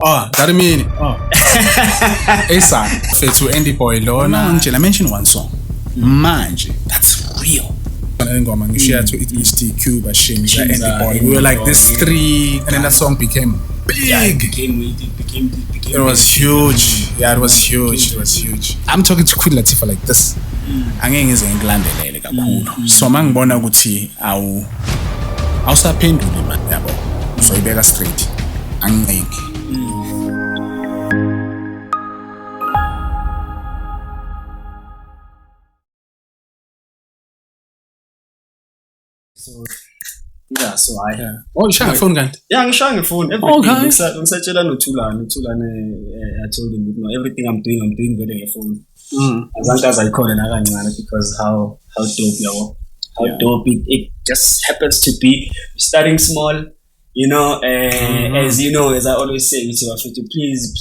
That mean Esa to Andyboi lona nje I mentioned one song manje that's real. Ngoma ngishare to it is TQ bashinja Andyboi. We were like this three and then that song became big. Yeah, it became it was huge. Yeah, it was huge. It was huge. I'm talking to Queen Latifah like this. Angeke ngize ngilandelele kakhulu. So mangibona ukuthi awusaphenduli man yabo. So ibeka straight. Angeke. So I Oh, you share a phone guy? Yeah, I'm sharing a phone. Okay. I'm such a Nutula. I told him, everything I'm doing with a phone. As long as I call it, because how dope, dope it just happens to be starting small. As you know, as I always say, please,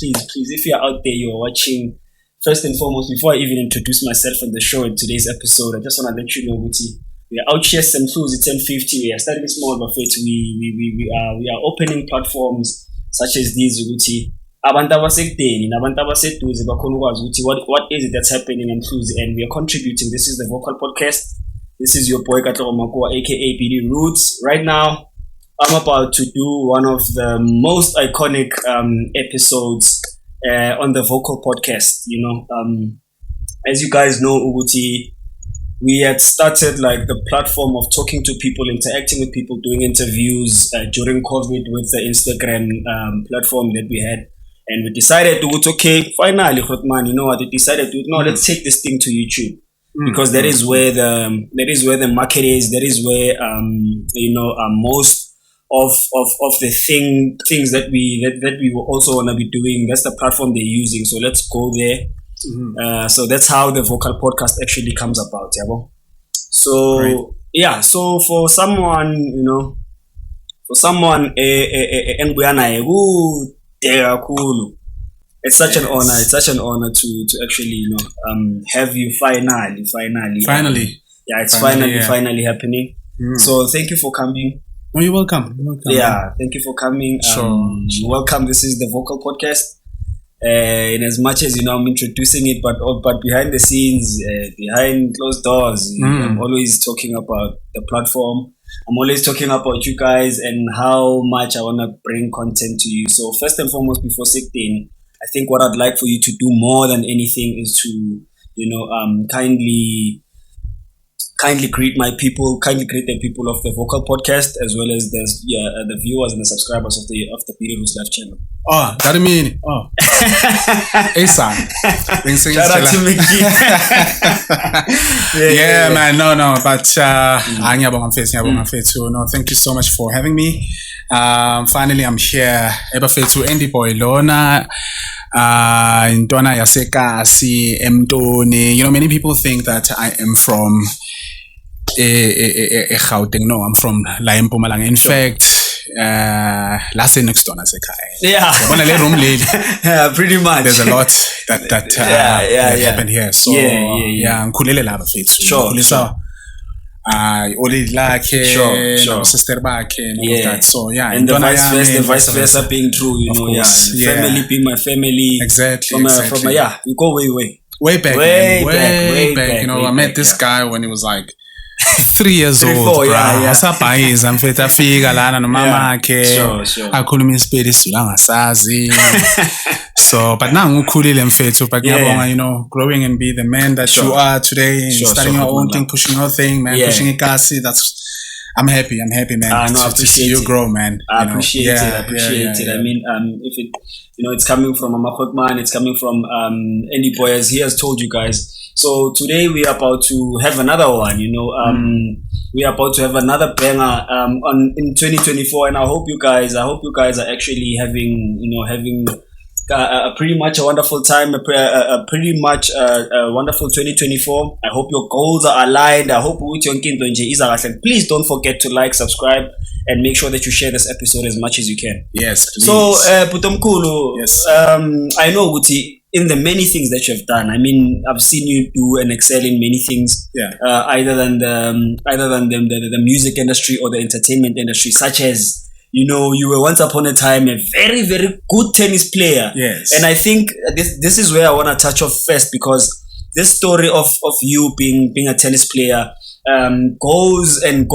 if you're out there, you're watching. First and foremost, before I even introduce myself on the show in today's episode, I just want to let you know, we are out here some clues at 1050. We are starting small, but we are opening platforms such as these. What is it that's happening in clues, and we are contributing. This is the Vocal Podcast. This is your boy Katlo Makua, aka BD Roots. Right now, I'm about to do one of the most iconic episodes on the Vocal Podcast. As you guys know, Uguti, we had started like the platform of talking to people, interacting with people, doing interviews during COVID with the Instagram platform that we had. And we decided to, okay, finally, Khotman, you know what? We decided to, let's take this thing to YouTube. Because that is where the market is. That is where, most of the things that we also want to be doing. That's the platform they're using. So let's go there. So that's how the Vocal Podcast actually comes about, Yabo. So right. Yeah, so for someone, it's such an honor. It's such an honor to actually have you finally. Yeah, it's finally happening. So thank you for coming. Oh, you're welcome. Yeah, thank you for coming. Sure. Welcome. This is the Vocal Podcast. In as much as I'm introducing it, but behind the scenes, behind closed doors, I'm always talking about the platform. I'm always talking about you guys and how much I want to bring content to you. So first and foremost, before 16, I think what I'd like for you to do more than anything is to, kindly greet the people of the Vocal Podcast, as well as the viewers and the subscribers of the Beauty Roots Live channel. Oh, that mean Esa. Shout out to Mickey. yeah, man. No, but no, thank you so much for having me. Finally, I'm here. To Andyboi Lona. Intona Yasekasi, Mtoni. Many people think that I am from Gauteng. No, I'm from La Mpumalanga. In fact, last next door yeah. Yeah, pretty much. There's a lot that happened here. So ngikhulele laba fethu. Sure. Oli lakhe, sister bakhe, and all of that. So and the vice versa being true, family being my family. Exactly. We go way back. Way back. I met this guy when he was like 3 years old. Asabhayiza mfethu afika lana nomama akhe akhuluma isipedi sula ngasazi. So but now ngikhulile mfethu, but ngiyabonga growing and be the man that you are today, starting your own thing, pushing your thing, man, pushing ikasi. I'm happy, man. No, I appreciate you grow, man. I appreciate it. I mean, if it, it's coming from Amakhotman, it's coming from Andyboi, as he has told you guys. So today we are about to have another one. We are about to have another banger in 2024, and I hope you guys are actually having pretty much a wonderful time, a pretty much a wonderful 2024. I hope your goals are aligned. I hope please don't forget to like, subscribe, and make sure that you share this episode as much as you can. Yes, please. So, Putomkulu, yes. I know, Guti, in the many things that you've done, I mean, I've seen you do and excel in many things. Yeah. Either than the music industry or the entertainment industry, such as you were once upon a time a very, very good tennis player. Yes. And I think this is where I want to touch off first, because this story of you being a tennis player goes and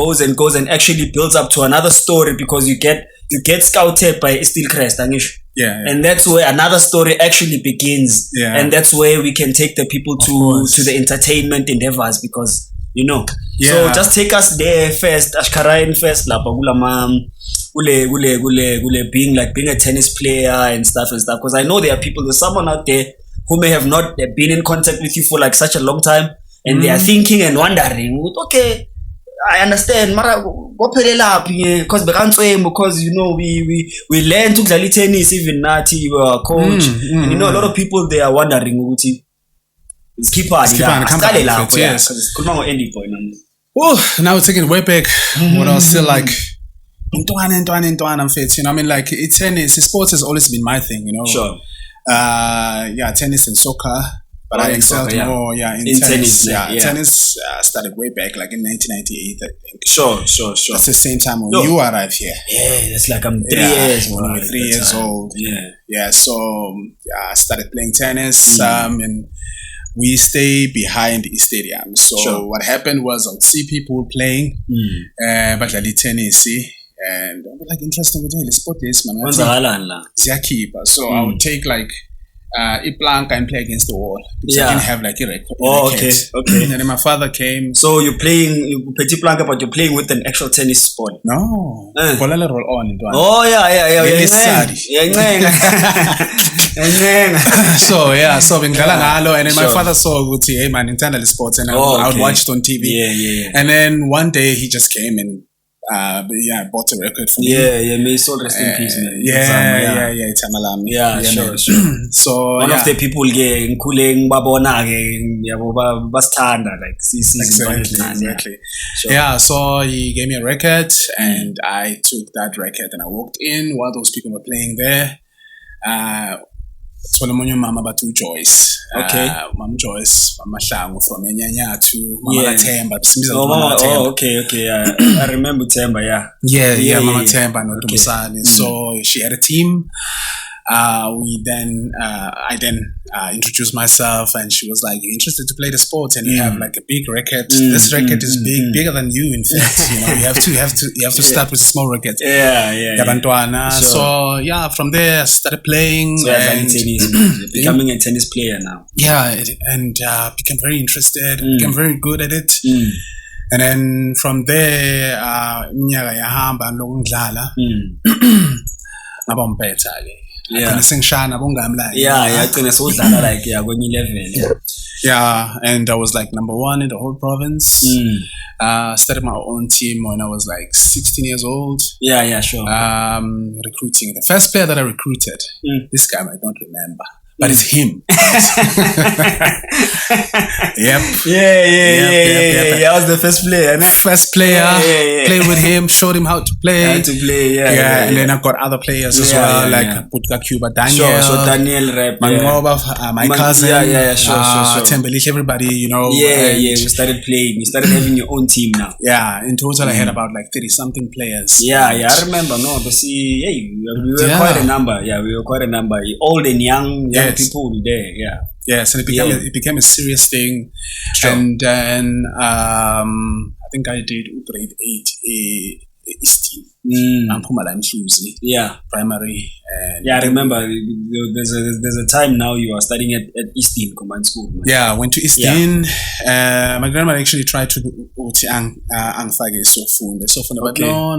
actually builds up to another story, because you get scouted by Stilcrest, Anish. Yeah. And that's where another story actually begins. Yeah. And that's where we can take the people to the entertainment endeavors, because Yeah. So just take us there first, Ashkarain first, being a tennis player and stuff. Because I know there's someone out there who may have not been in contact with you for like such a long time, and they are thinking and wondering, okay, I understand, mara because we learned to play tennis, even Nati, you were a coach, and a lot of people, they are wondering, yes. Oh, now taking way back when I was still like I'm fit, I mean, like tennis, sports has always been my thing, Sure. Tennis and soccer, but I excelled more, in tennis. Tennis started way back, like in 1998, I think. Sure. That's the same time when you arrived here. Yeah, it's like I'm 3 years. When we were 3 years old. Yeah. So I started playing tennis, and we stay behind the stadium. So what happened was I would see people playing, but like tennis, and I was like, interesting, let's spot this, man. So I would take like a plank and play against the wall, because I didn't have like a record. Okay. And then my father came. So you're playing petit plank, but you're playing with an actual tennis ball? No. Roll on. Oh yeah. So bengala ngalo, and then my father saw ukuthi, hey man, intanda le sports, and I would watch it on TV. Yeah. And then one day he just came and bought a record for me. Yeah, may soul rest in peace, man. It's Amalam. Sure. So one of the people nkuleng babona bastanda, like exactly. Sure. So he gave me a record, and I took that record and I walked in while those people were playing there. Solomon Mama Batu Joyce. Mama Joyce, Mama Shangu from Enyanya to Mama Temba. Okay. I remember Temba, Yeah, Mama Temba, no Tumusani. So she had a team. I then introduced myself, and she was like, "You're interested to play the sport, and you have like a big record. This record is bigger than you. In fact, you have to start with a small record." Yeah. So from there I started playing. So becoming a tennis player now. Yeah, and became very interested. Became very good at it. And then from there, and I was like number 1 in the whole province. Started my own team when I was like 16 years old. Sure. Recruiting. The first player that I recruited, this guy I don't remember, but it's him. Yep. Yeah. I was the first player. Played with him, showed him how to play. And then I've got other players as well, like Putka Cuba, Daniel. Sure. Daniel Rep. My cousin. Sure. Tembelish, everybody, We started playing. We started having your own team now. Yeah. In total, I had about like 30-something players. I remember. No, but we were quite a number. Yeah, we were quite a number. Old and young people there. Yes, and it became a serious thing. Sure. And then I think I did grade 8 Easton. Primary. And I remember. There's a time now you are studying at Easton Combined School. Man. Yeah, I went to Easton. My grandmother actually tried to do angfake isofunda, but no.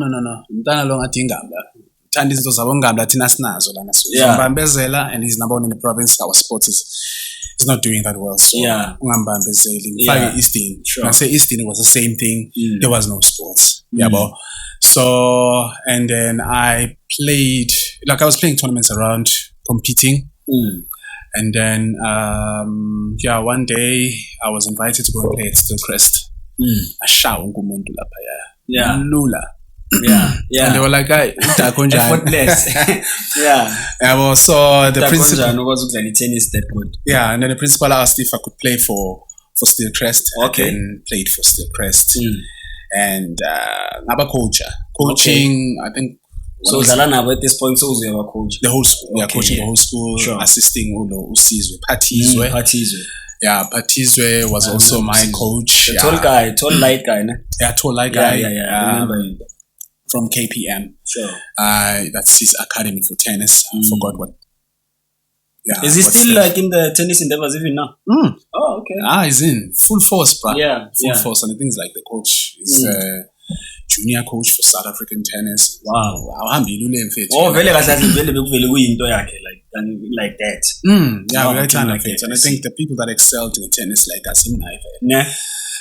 And he's number 1 in the province. Our sport is not doing that well. So Easton. Sure. When I say Easton, it was the same thing. There was no sports. So, and then I played, like I was playing tournaments around, competing. And then, one day I was invited to go and play at Stilcrest. Lula. And they were like, effortless. So the principal, tennis that good. And then the principal asked if I could play for Stilcrest. Okay. And played for Stilcrest. And coaching, I think So Zalana at this point, so was your coach? The whole school, coaching the whole school, assisting Usizwe, Patizwe. Yeah, Patizwe was also my coach. The tall light guy, ne? Yeah, tall light guy. I remember him. From KPM. Sure. That's his academy for tennis. I forgot what. Yeah. Is he still like in the tennis endeavors even now? Oh, okay. He's in full force, bro. Yeah. Full force. And the things like the coach is junior coach for South African tennis. Wow. Very like that. Yeah, very talented. And I think the people that excelled in tennis like us in life.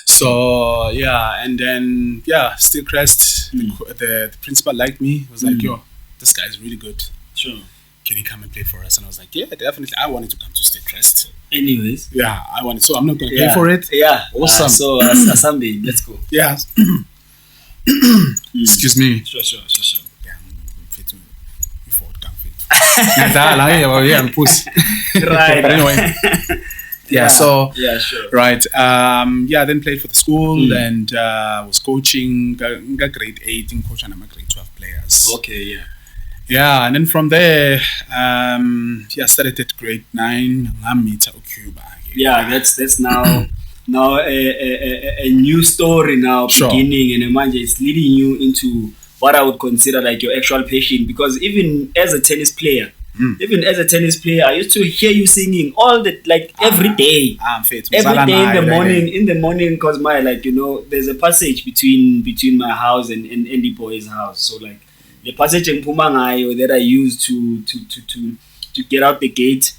So and then still Crest. The principal liked me. He was like, yo, this guy is really good. Sure. Can he come and play for us? And I was like, yeah, definitely. I wanted to come to State Crest. Anyways. Yeah, I wanted. So I'm not going to pay for it. Yeah. Awesome. So Asambi, let's go. Yeah. Excuse me. Sure. Yeah, fit me. Before it can't fit. Yeah, I'm pussy. Right. But anyway. Yeah, sure. Right. Then played for the school and was coaching. Got grade 8 in coach and I'm a grade 12 players. Okay, Yeah, and then from there, started at grade 9. I'm meet Cuba. Yeah, that's now a new story now beginning, and Manje it's leading you into what I would consider like your actual passion, because even as a tennis player, I used to hear you singing all the every day. Every day in the morning, because my there's a passage between my house and Andyboi's house. So like the passage in Pumangayo that I used to get out the gate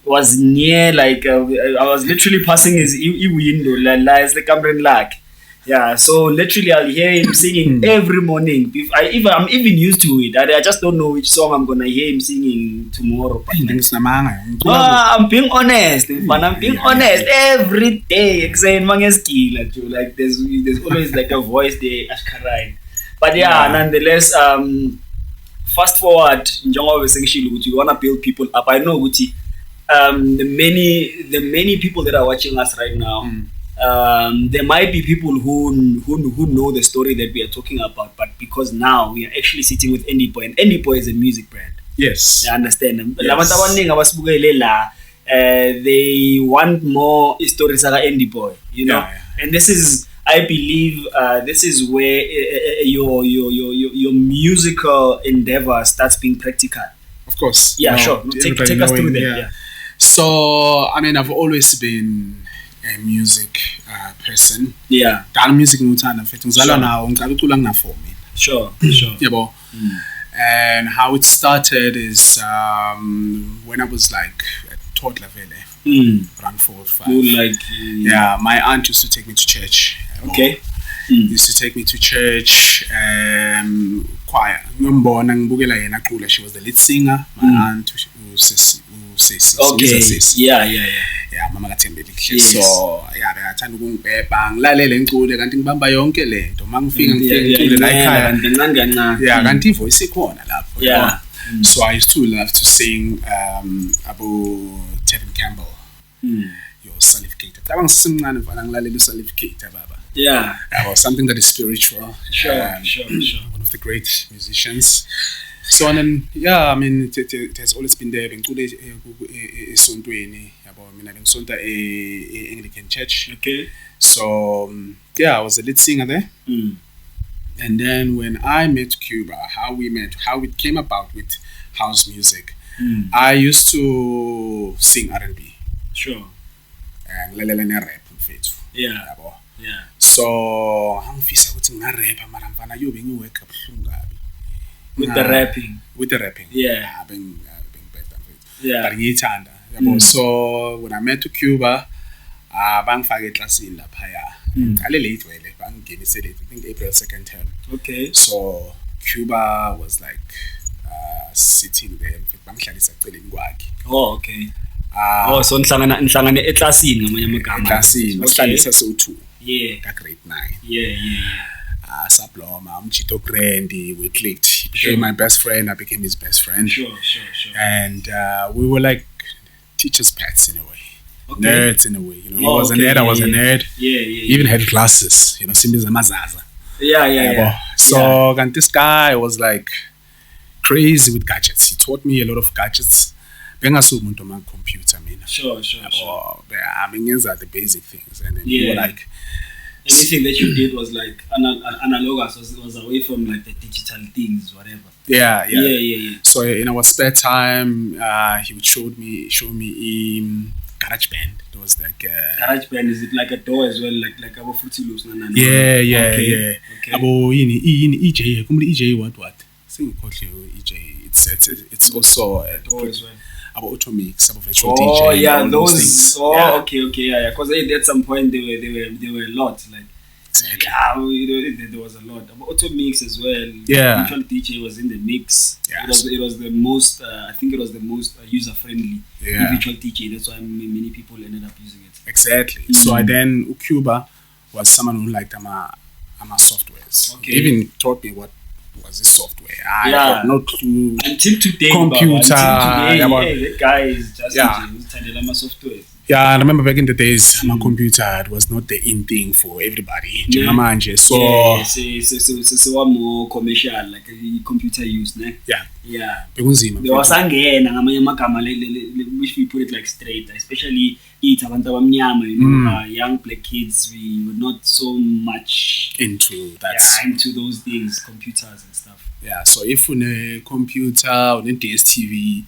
was near I was literally passing his window like the Cameron Lack. Yeah, so literally I'll hear him singing every morning. I'm even used to it. I just don't know which song I'm gonna hear him singing tomorrow. I'm being honest. I'm being honest every day. Like there's always like a voice there, Ashkarai. But nonetheless, fast forward, you wanna build people up. I know Guti. The many people that are watching us right now. There might be people who know the story that we are talking about, but because now we are actually sitting with Andyboi, and Andyboi is a music brand. Yes, I understand. They want more stories about Andyboi, and this is, I believe, this is where your musical endeavor starts being practical. Of course. Yeah, sure. Take us through that. Yeah. So, I mean, I've always been a music person. Yeah. Music Sure. Yeah, and how it started is when I was like at toddler around 4 or 5. My aunt used to take me to church. Okay. Used to take me to church choir. She was the lead singer. My aunt okay. Yeah, mama kathembele kuhle. So bekathanda ukungibhebha ngilalele ngicule kanti ngibamba yonke lento mangifika ngicule la ekhaya. Kanti ivoice ikhona lapho. So I used to love to sing Abu Tevin Campbell. Your Salificator. Tabang sisemncane mfana ngilalela uSalificator baba. Yeah. Was something that is spiritual. Sure. One of the great musicians. So and then I mean it has always been there. Ngicule esontweni yabo mina bengisonta Anglican church. Okay. So I was a lead singer there. And then when I met Cuba, how it came about with house music, I used to sing R&B. Sure. And rap mfethu. Yeah. So angifisa ukuthi ngarapper mara mfana yo bengiwork kabuhlungu kabi. With the rapping. Yeah. Being better. Yeah. But ngiyithanda yabo. So when I met to Cuba, bangifake eklasini lapha ya. Ale late wele bangingise late. I think April 2nd term. Okay. So Cuba was like sitting there bangihlalisa eceleni kwakhe. Oh, okay. So nihlangane eklasini ngamanye amagama. Eklasini masihlalisa so2. Yeah. Ka grade 9. Yeah. Sabloma, Mchito Grandi, we clicked. He became my best friend, I became his best friend. Sure. And we were like teacher's pets in a way. Okay. Nerds in a way. He was a nerd, I was a nerd. Yeah. Even had classes, Simbi Zamazaza. Yeah. So and this guy was like crazy with gadgets. He taught me a lot of gadgets. Bengasubuntu on my computer, Sure. I mean, these are the basic things, and then you were like. Anything that you did was like analogous, was away from like the digital things, whatever. Yeah. So in our spare time, he would show me GarageBand. There was like GarageBand. Is it like a door as well, like our Fruity Loops? Yeah. Abo EJ. Come EJ what? Sing EJ. It's also a door as well. About Automix, about virtual DJ. Oh yeah, those things. Okay, yeah. Because at some point they were a lot. Like exactly. There was a lot. About Automix as well. Yeah. Virtual DJ was in the mix. Yeah. It was the most. I think it was the most user friendly. Yeah. Virtual DJ. That's why many people ended up using it. Exactly. Mm-hmm. So then Cuba was someone who liked my softwares. Okay. He even taught me what was this software. I had no clue. Until today, computer. The guy is just telling software. Yeah, I remember back in the days, my computer was not the in thing for everybody. So it's one more commercial, like computer use, ne? Yeah. There was which we put it like straight, especially young black kids, we were not so much into that. Yeah, into those things, computers and stuff. Yeah, so if on a computer, on a DSTV,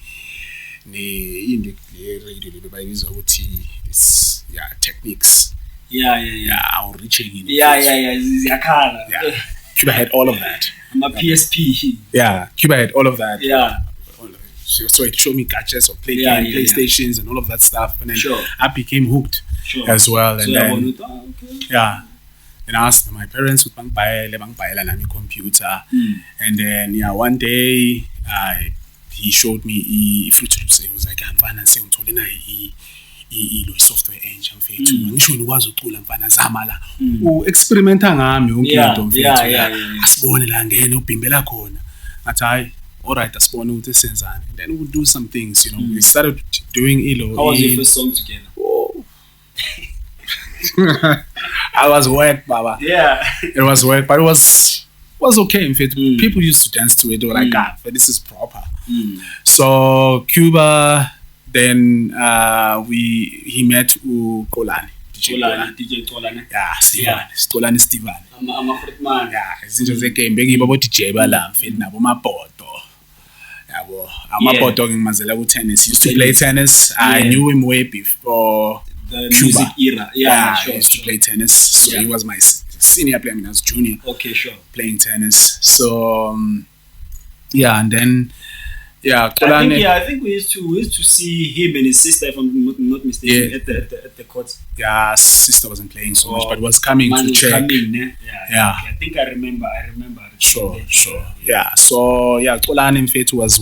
it's techniques. Our reaching in. Cuba had all of that. I'm a PSP. Yeah, Cuba had all of that. Yeah. So it showed me gadgets or PlayStations and all of that stuff, and then I became hooked as well. And then and I asked my parents to buy a computer, and then one day he showed me Fruity Loops. He was like, "I'm fine and saying software engine mfethu ngisho nikwazi ucula mfana zama la experimenta ngami yonke into mfethu asibone la ngene ubhimbela khona ngathi hayi alright asibone ukuthi senzani, and then we'll do some things, we started doing ilo. How was your first song together? I was work, baba. It was work, but it was okay. In fact, people used to dance to it. They were like, but this is proper. So Cuba, then he met Kolani, DJ Kolani. Kolani Steven. I'm a fruit man. Izinto zegame bekiba bo DJ bala mfethu nabo mabodo. Yabo amabodo ngimazela ku tennis. He used to play tennis. I knew him way before the Cuba. Music era. He used to play tennis. So he was my senior player. I mean, I was junior. Okay, sure. Playing tennis. So and then I think we used to see him and his sister, if I'm not mistaken, at the court. Yeah, sister wasn't playing so much, but was coming to check. Okay. I think I remember. Sure. Yeah. So Kolani in fact was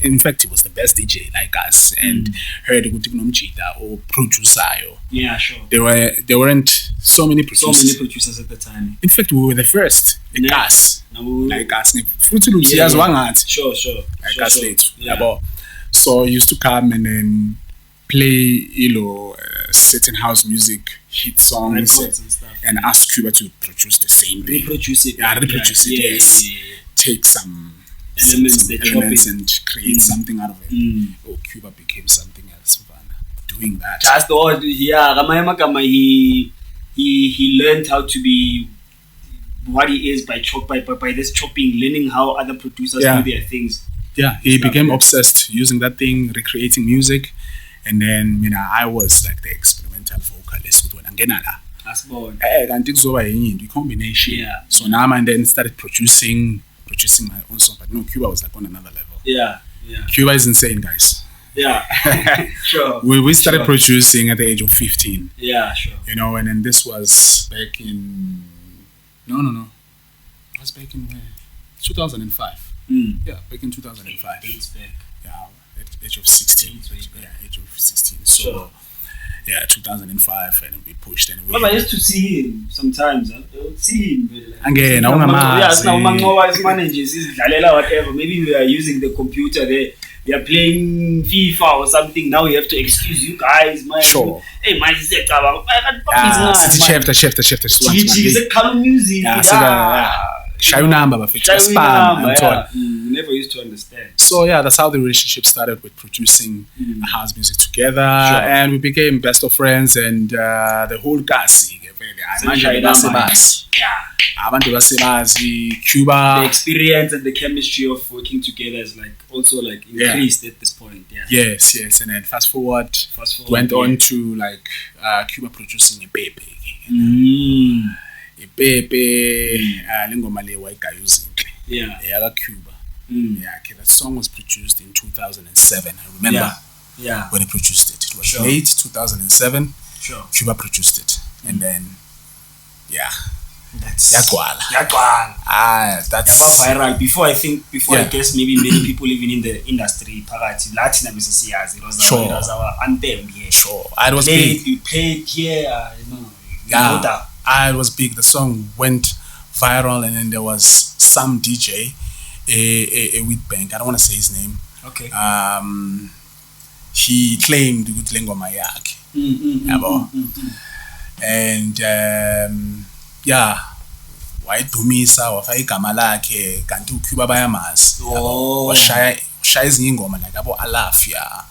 in fact, he was the best DJ like us, and heard good Nomchita or producer. Yeah, sure. There weren't so many producers. At the time. In fact, we were the first. Like us. Fruity Loops as one art. Sure. Like us late. So he used to come and then play, certain house music, hit songs, and ask Cuba to produce the same thing. Reproduce it. Yes. Take some elements and create something out of it. Cuba became something else. Doing that. Just he learned how to be what he is by this chopping, learning how other producers do their things. Yeah, he became obsessed using that thing, recreating music, and then I was like the experimental vocalist with Wanangenala. That's born. The combination. Yeah. So now and then started producing my own song, but no, Cuba was like on another level. Yeah. Cuba is insane, guys. Yeah. Sure. We started producing at the age of 15. Yeah, sure. And then this was back in No. It was back in 2005. Yeah, back in 2005. It's back. Yeah, at the age of 16. Age of 16. So, sure. 2005, and we pushed and we. But I used to see him sometimes. I would see him. Again, now managers, whatever. Maybe we are using the computer there. They are playing FIFA or something. Now you have to excuse you guys, man. Sure. Hey, man, chapter. Color music. Shayu number, never used to understand. So yeah, that's how the relationship started, with producing house music together, and we became best of friends, and the whole Kasi. Cuba. The experience and the chemistry of working together is like also like increased at this point. Yeah. Yes, and then fast forward went on to like Cuba producing a Pepe. Lingoma lewa igayuzinhle. Yeah, Cuba. That song was produced in 2007. I remember when he produced it. It was late 2007. Cuba produced it, and then that's Yagwala. That's viral. Before I guess maybe many people even in the industry, Latin it was our anthem. Yeah. Sure. It was big. We played it was big. The song went viral, and then there was some DJ, a wheat bank. I don't want to say his name. Okay. He claimed good lengoma yakhe. And wayidumisa wafaka igama lakhe kanti uCuba bayamazi. Washaya ezinye ingoma like abo Alafia,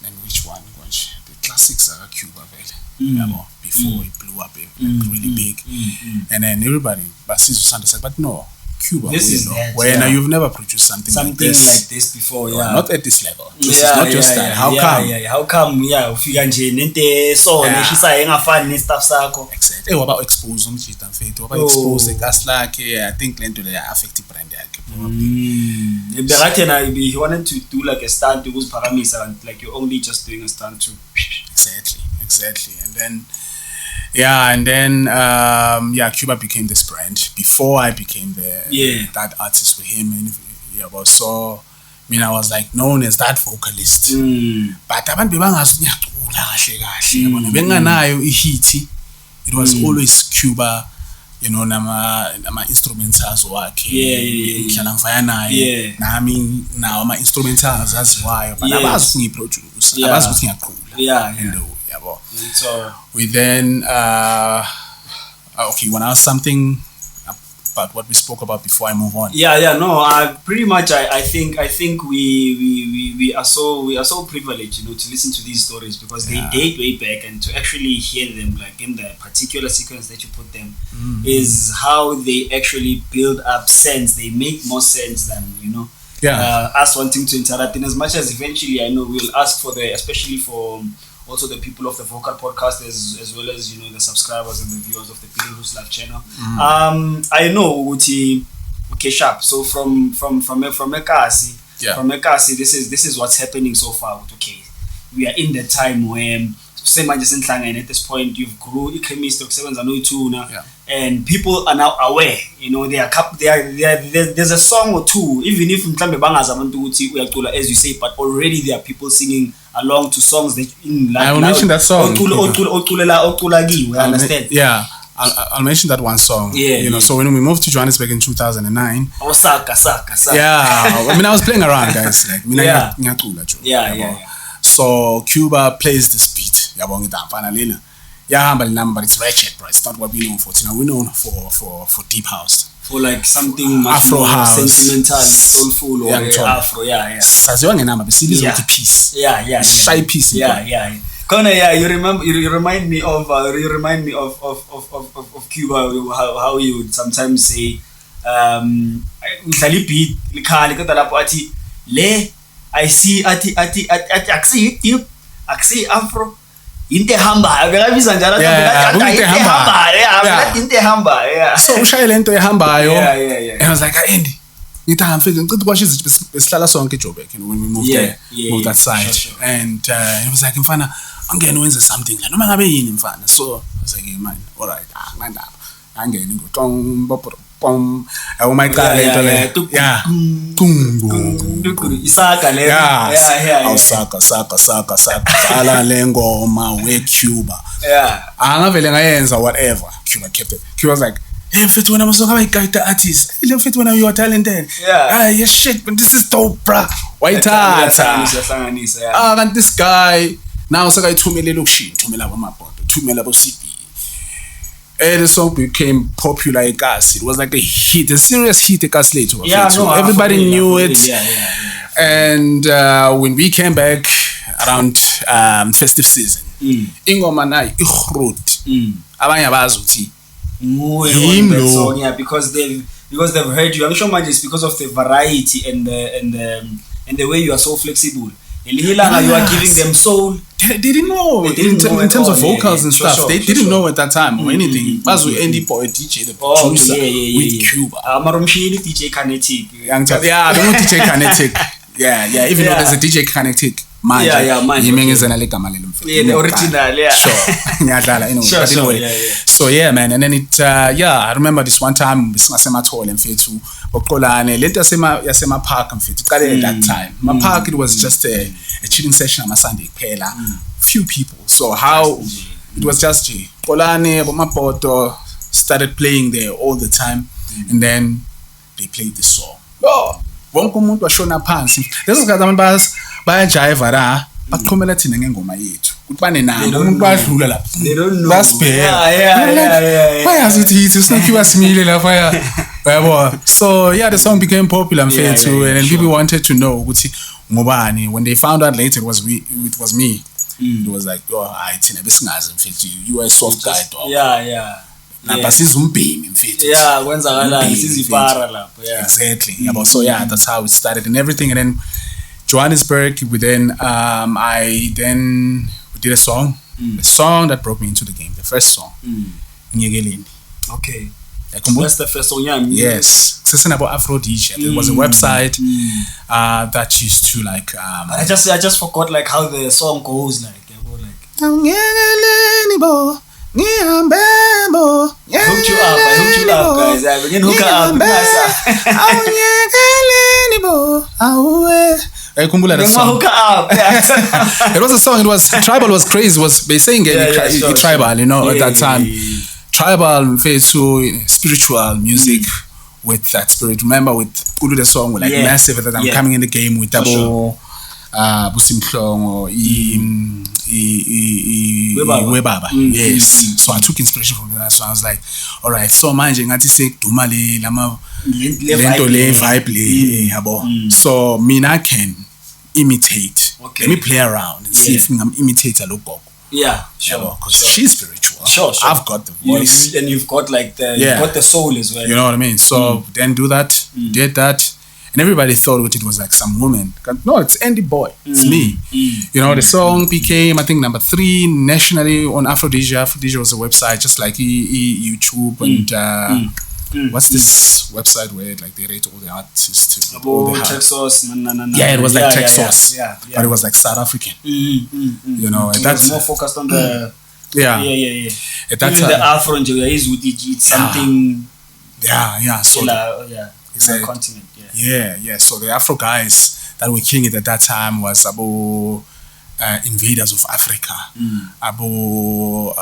and which one the classics are Cuba vele. Before it blew up really big, and then everybody said, but no, Cuba, this is when you've never produced something like this before, not at this level. This is not just that. How come? Ufika nje nente so neshisa engafani nestuff sakho. Exactly. Waba expose umjita mfethu, waba expose gas lakhe. I think lento le affect brand yakhe probably. He wanted to do like a stunt to uziphakamisa, and like you're only just doing a stunt to. Exactly. And then Cuba became this brand before I became that artist with him. And so I was like known as that vocalist. But abantu bebangazuyacula kahle benganayo ihit. It was always Cuba, nama instrumentals wakhe. Ngihlala ngivaya naye. Nami nawo ama instrumentals aziwayo, but abazi ngiproduce, abazi ukuthi ngiyaqula. So we then you want to ask something about what we spoke about before I move on? Pretty much I think we are so privileged, to listen to these stories, because they date way back, and to actually hear them like in the particular sequence that you put them is how they actually build up sense. They make more sense than us wanting to interrupt. In as much as eventually I know we'll ask for especially for also the people of the Vocal Podcast, as well as the subscribers and the viewers of the People Who's Life channel. I know okay, sharp. So from Ekasi, this is what's happening so far. Okay, we are in the time where at this point you've grew and people are now aware. There's a song or two, even if as you say, but already there are people singing along to songs that I will mention that song. I understand. I'll mention that one song. So when we moved to Johannesburg in 2009, I was playing around, guys. So Cuba plays this beat. But it's ratchet, bro. It's not what we know for. We're known for deep house. For like something much Afro more house, sentimental, soulful, or Afro, piece. Shy piece. Connor, you remind me of Cuba. How you would sometimes say, I see ati Afro. Inte hamba, so ushaya lento ehambayo, and I was like, Andy, when we moved there, moved that side, and it was like, mfana, I'm going to win something. So I was like, hey, man, all right, I'm getting oh my God, saka lengoma we Cuba. Angavele ngayenza whatever. Cuba kept it. Cuba was like, hey, mfethu wena msonga artist. Hey, mfethu wena you are talented. Yeah, shit, but this is dope, bruh. Wayithatha. And this guy now saka ithumele lokushini, thumela abamabhodo, thumela abo CB. And the song became popular. It was like a hit, a serious hit. Yeah, no, everybody knew it. Yeah. And when we came back around festive season, ingoma nayo igrot. Abanye abazuthi song, yeah, because they've heard you. I'm sure it's because of the variety and the way you are so flexible. You are giving them soul. They didn't know in terms of vocals and stuff. They didn't know at that time or anything. That's with Andyboi, DJ, the producer, with Cuba. DJ Kinetic. Yeah, I don't know DJ Kinetic. Yeah. Even though there's a DJ Kinetic. Man. The original, yeah. Sure. Anyway. So yeah, man. And then I remember this one time we sang at hall and fetu. Later yasema park and fetu. At that time, my park, it was just a chilling session on my Sunday. Few people. So how it was just Kolane, but my poto started playing there all the time, and then they played the song. Wonke umuntu washona phansi. Leso sikhathi abantu bayajiva la baqhumela thina ngengoma yethu. Kuthi banenamba umuntu badlula lapha. Basibheka. Yeah. Bayazi ukuthi uSnokhiwa simile lapha yabo. So yeah, the song became popular mfethu, and then people wanted to know ukuthi ngobani. When they found out later it was me. It was like, I thina besingazi mfethu. You are a soft guy dog. Yeah. Napha sizumbhemi mfethu. Yeah, kwenzakalani sizipara lapho. Yeah. Exactly. So yeah, that's how it started and everything. And then Johannesburg, we did a song. The song that brought me into the game. The first song. Nyegeleni. Okay. That's the first song, yeah. Yes. It's about Afro DJ. There was a website that used to like I just forgot like how the song goes like. Nyegeleni bo. I hooked you up, guys. I begin hook up. It was a song. It was tribal. Was crazy. Was they saying tribal? At that time, tribal spiritual music with that spirit. Remember with Ulu the song with massive that I'm coming in the game with double Busimhlongo Webaba. Yes. So I took inspiration from that. So I was like, all right, so manje ngathi sekudumale lama lento le vibe le yabo. So mina can imitate. Let me play around and see if I'm imitate a logo. Yeah, sure. Because she's spiritual. Sure. I've got the voice. And you've got like you've got the soul as well. You know what I mean? So then do that, did that. And everybody thought it was like some woman. No, it's Andyboi. It's me. The song became, I think, number 3 nationally on Afro DJ. Afro DJ was a website just like YouTube and what's this website where like they rate all the artists? Texas. Yeah, it was like Texas. Yeah. But it was like South African. And that's more focused on the Yeah. At that time, the Afro and it's something. Yeah. So exactly. Continent. Yeah. So the Afro guys that were killing it at that time was Abo Invaders of Africa. Abo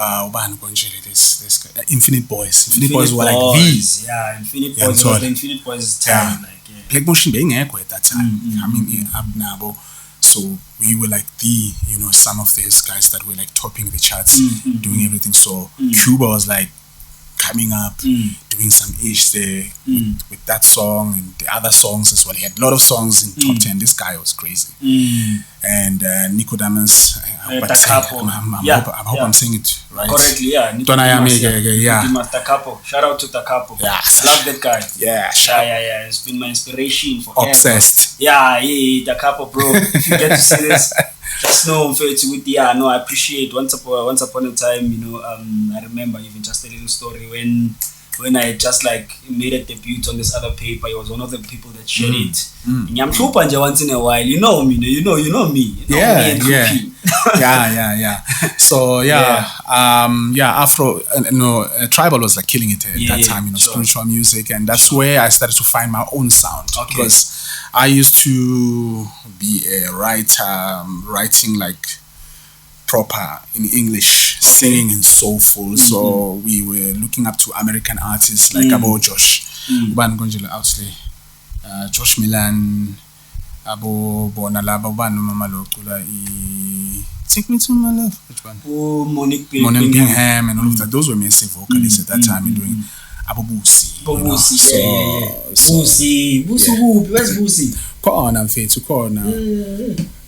this guy, Infinite Boys. Infinite Boys were like these. Yeah, Infinite Boys was the Infinite Boys time. Black Motion being at that time. Coming up now. So we were like some of these guys that were like topping the charts, doing everything. So Cuba was like coming up, doing some ish there with that song and the other songs as well. He had a lot of songs in top 10. This guy was crazy. And Nico Damas, I hope I'm saying it right. Correctly, yeah. Takapo. Shout out to Takapo. Yeah. I love that guy. Yeah. It's been my inspiration for obsessed. Yeah, Takapo, bro. If you get to see this, just know I appreciate once upon a time, I remember even just a little story when I just like made a debut on this other paper. He was one of the people that shared it. Nyamhlupa once in a while, you know me. Me and So Afro, tribal was like killing it at that time. Spiritual music, and that's where I started to find my own sound because I used to be a writer, writing like proper in English, singing and soulful. So we were looking up to American artists like Abo Josh, Josh Milan, Abo Bonalaba, Mama Lokula, Take Me to My Love. Which one? Oh, Monique Bingham and all of that. Those were massive vocalists at that time and doing Abubusi. Busi. Where's Busi? Khona mfethu khona.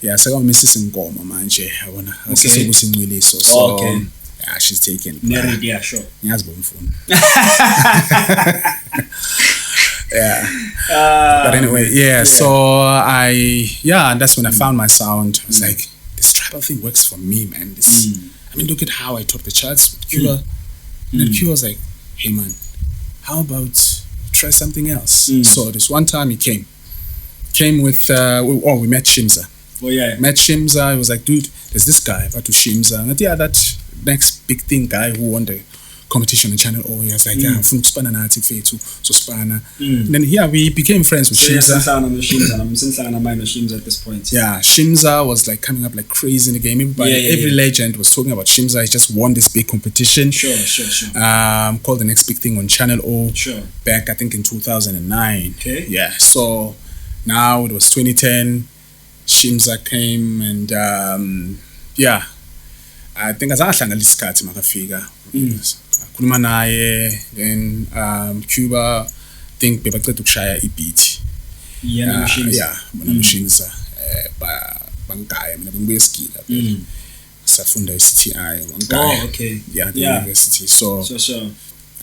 Yeah, so Mrs. Ngoma manje yabona. Asisebusi Ncwiliso. So okay. Yeah, she's taken. Married, yeah, sure. Ngiyazibona mfuni. Yeah. But anyway, yeah, so that's when I found my sound. I was like, this tribal thing works for me, man. I mean, look at how I topped the charts with Cuba. And then Cuba was like, hey man, how about try something else? So this one time he came with we met Shimza. Oh yeah. Met Shimza. He was like, dude, there's this guy, Batu Shimza. And yeah, that next big thing guy who won the competition on Channel O. He was like, yeah, from Spana Natic Fetu, so Spana. And then we became friends with Shimza. I'm since I'm Shimza at this point. Yeah, Shimza was like coming up like crazy in the game. Every legend was talking about Shimza. He just won this big competition. Sure. Called the next big thing on Channel O. Sure. Back I think in 2009. Okay. Yeah. So now it was 2010. Shimza came and I think azangahlangana isikhathi makafika. Khuluma naye then Cuba think bebaqeda ukushaya ibeat. Yeah, Shimza bangaya mina bengibuye eSkila phela. Safunda eCTI bangaya. Oh, okay. Yeah, the university. So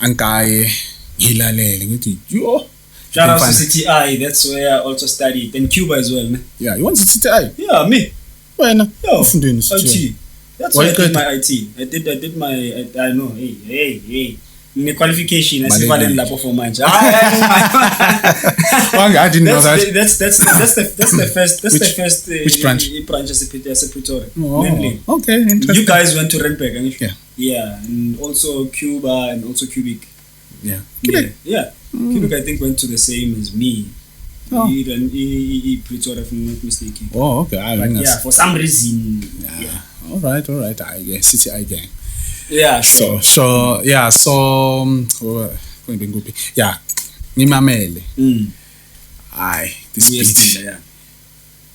angaye ngilalele ngithi yo. Shout out to CTI, that's where I also studied. And Cuba as well, man. Yeah, you went to CTI? Yeah, me. Wena? Yeah. Ufundeni IT. That's why I did my IT. I did my, I know, hey. The qualification, I see Valen Lapo for mine. I didn't know that. That's the first. Which branch? Branch as Pretoria. Oh, okay, interesting. You guys went to Randburg, yeah, and also Cuba and also Cubic. Yeah. Cubic, I think, went to the same as me. He Pretoria, if I'm not mistaken. Oh, okay. For some reason. Yeah. All right. I guess CTI gang. Yeah, sure. So ngimamele. Aye, this beat.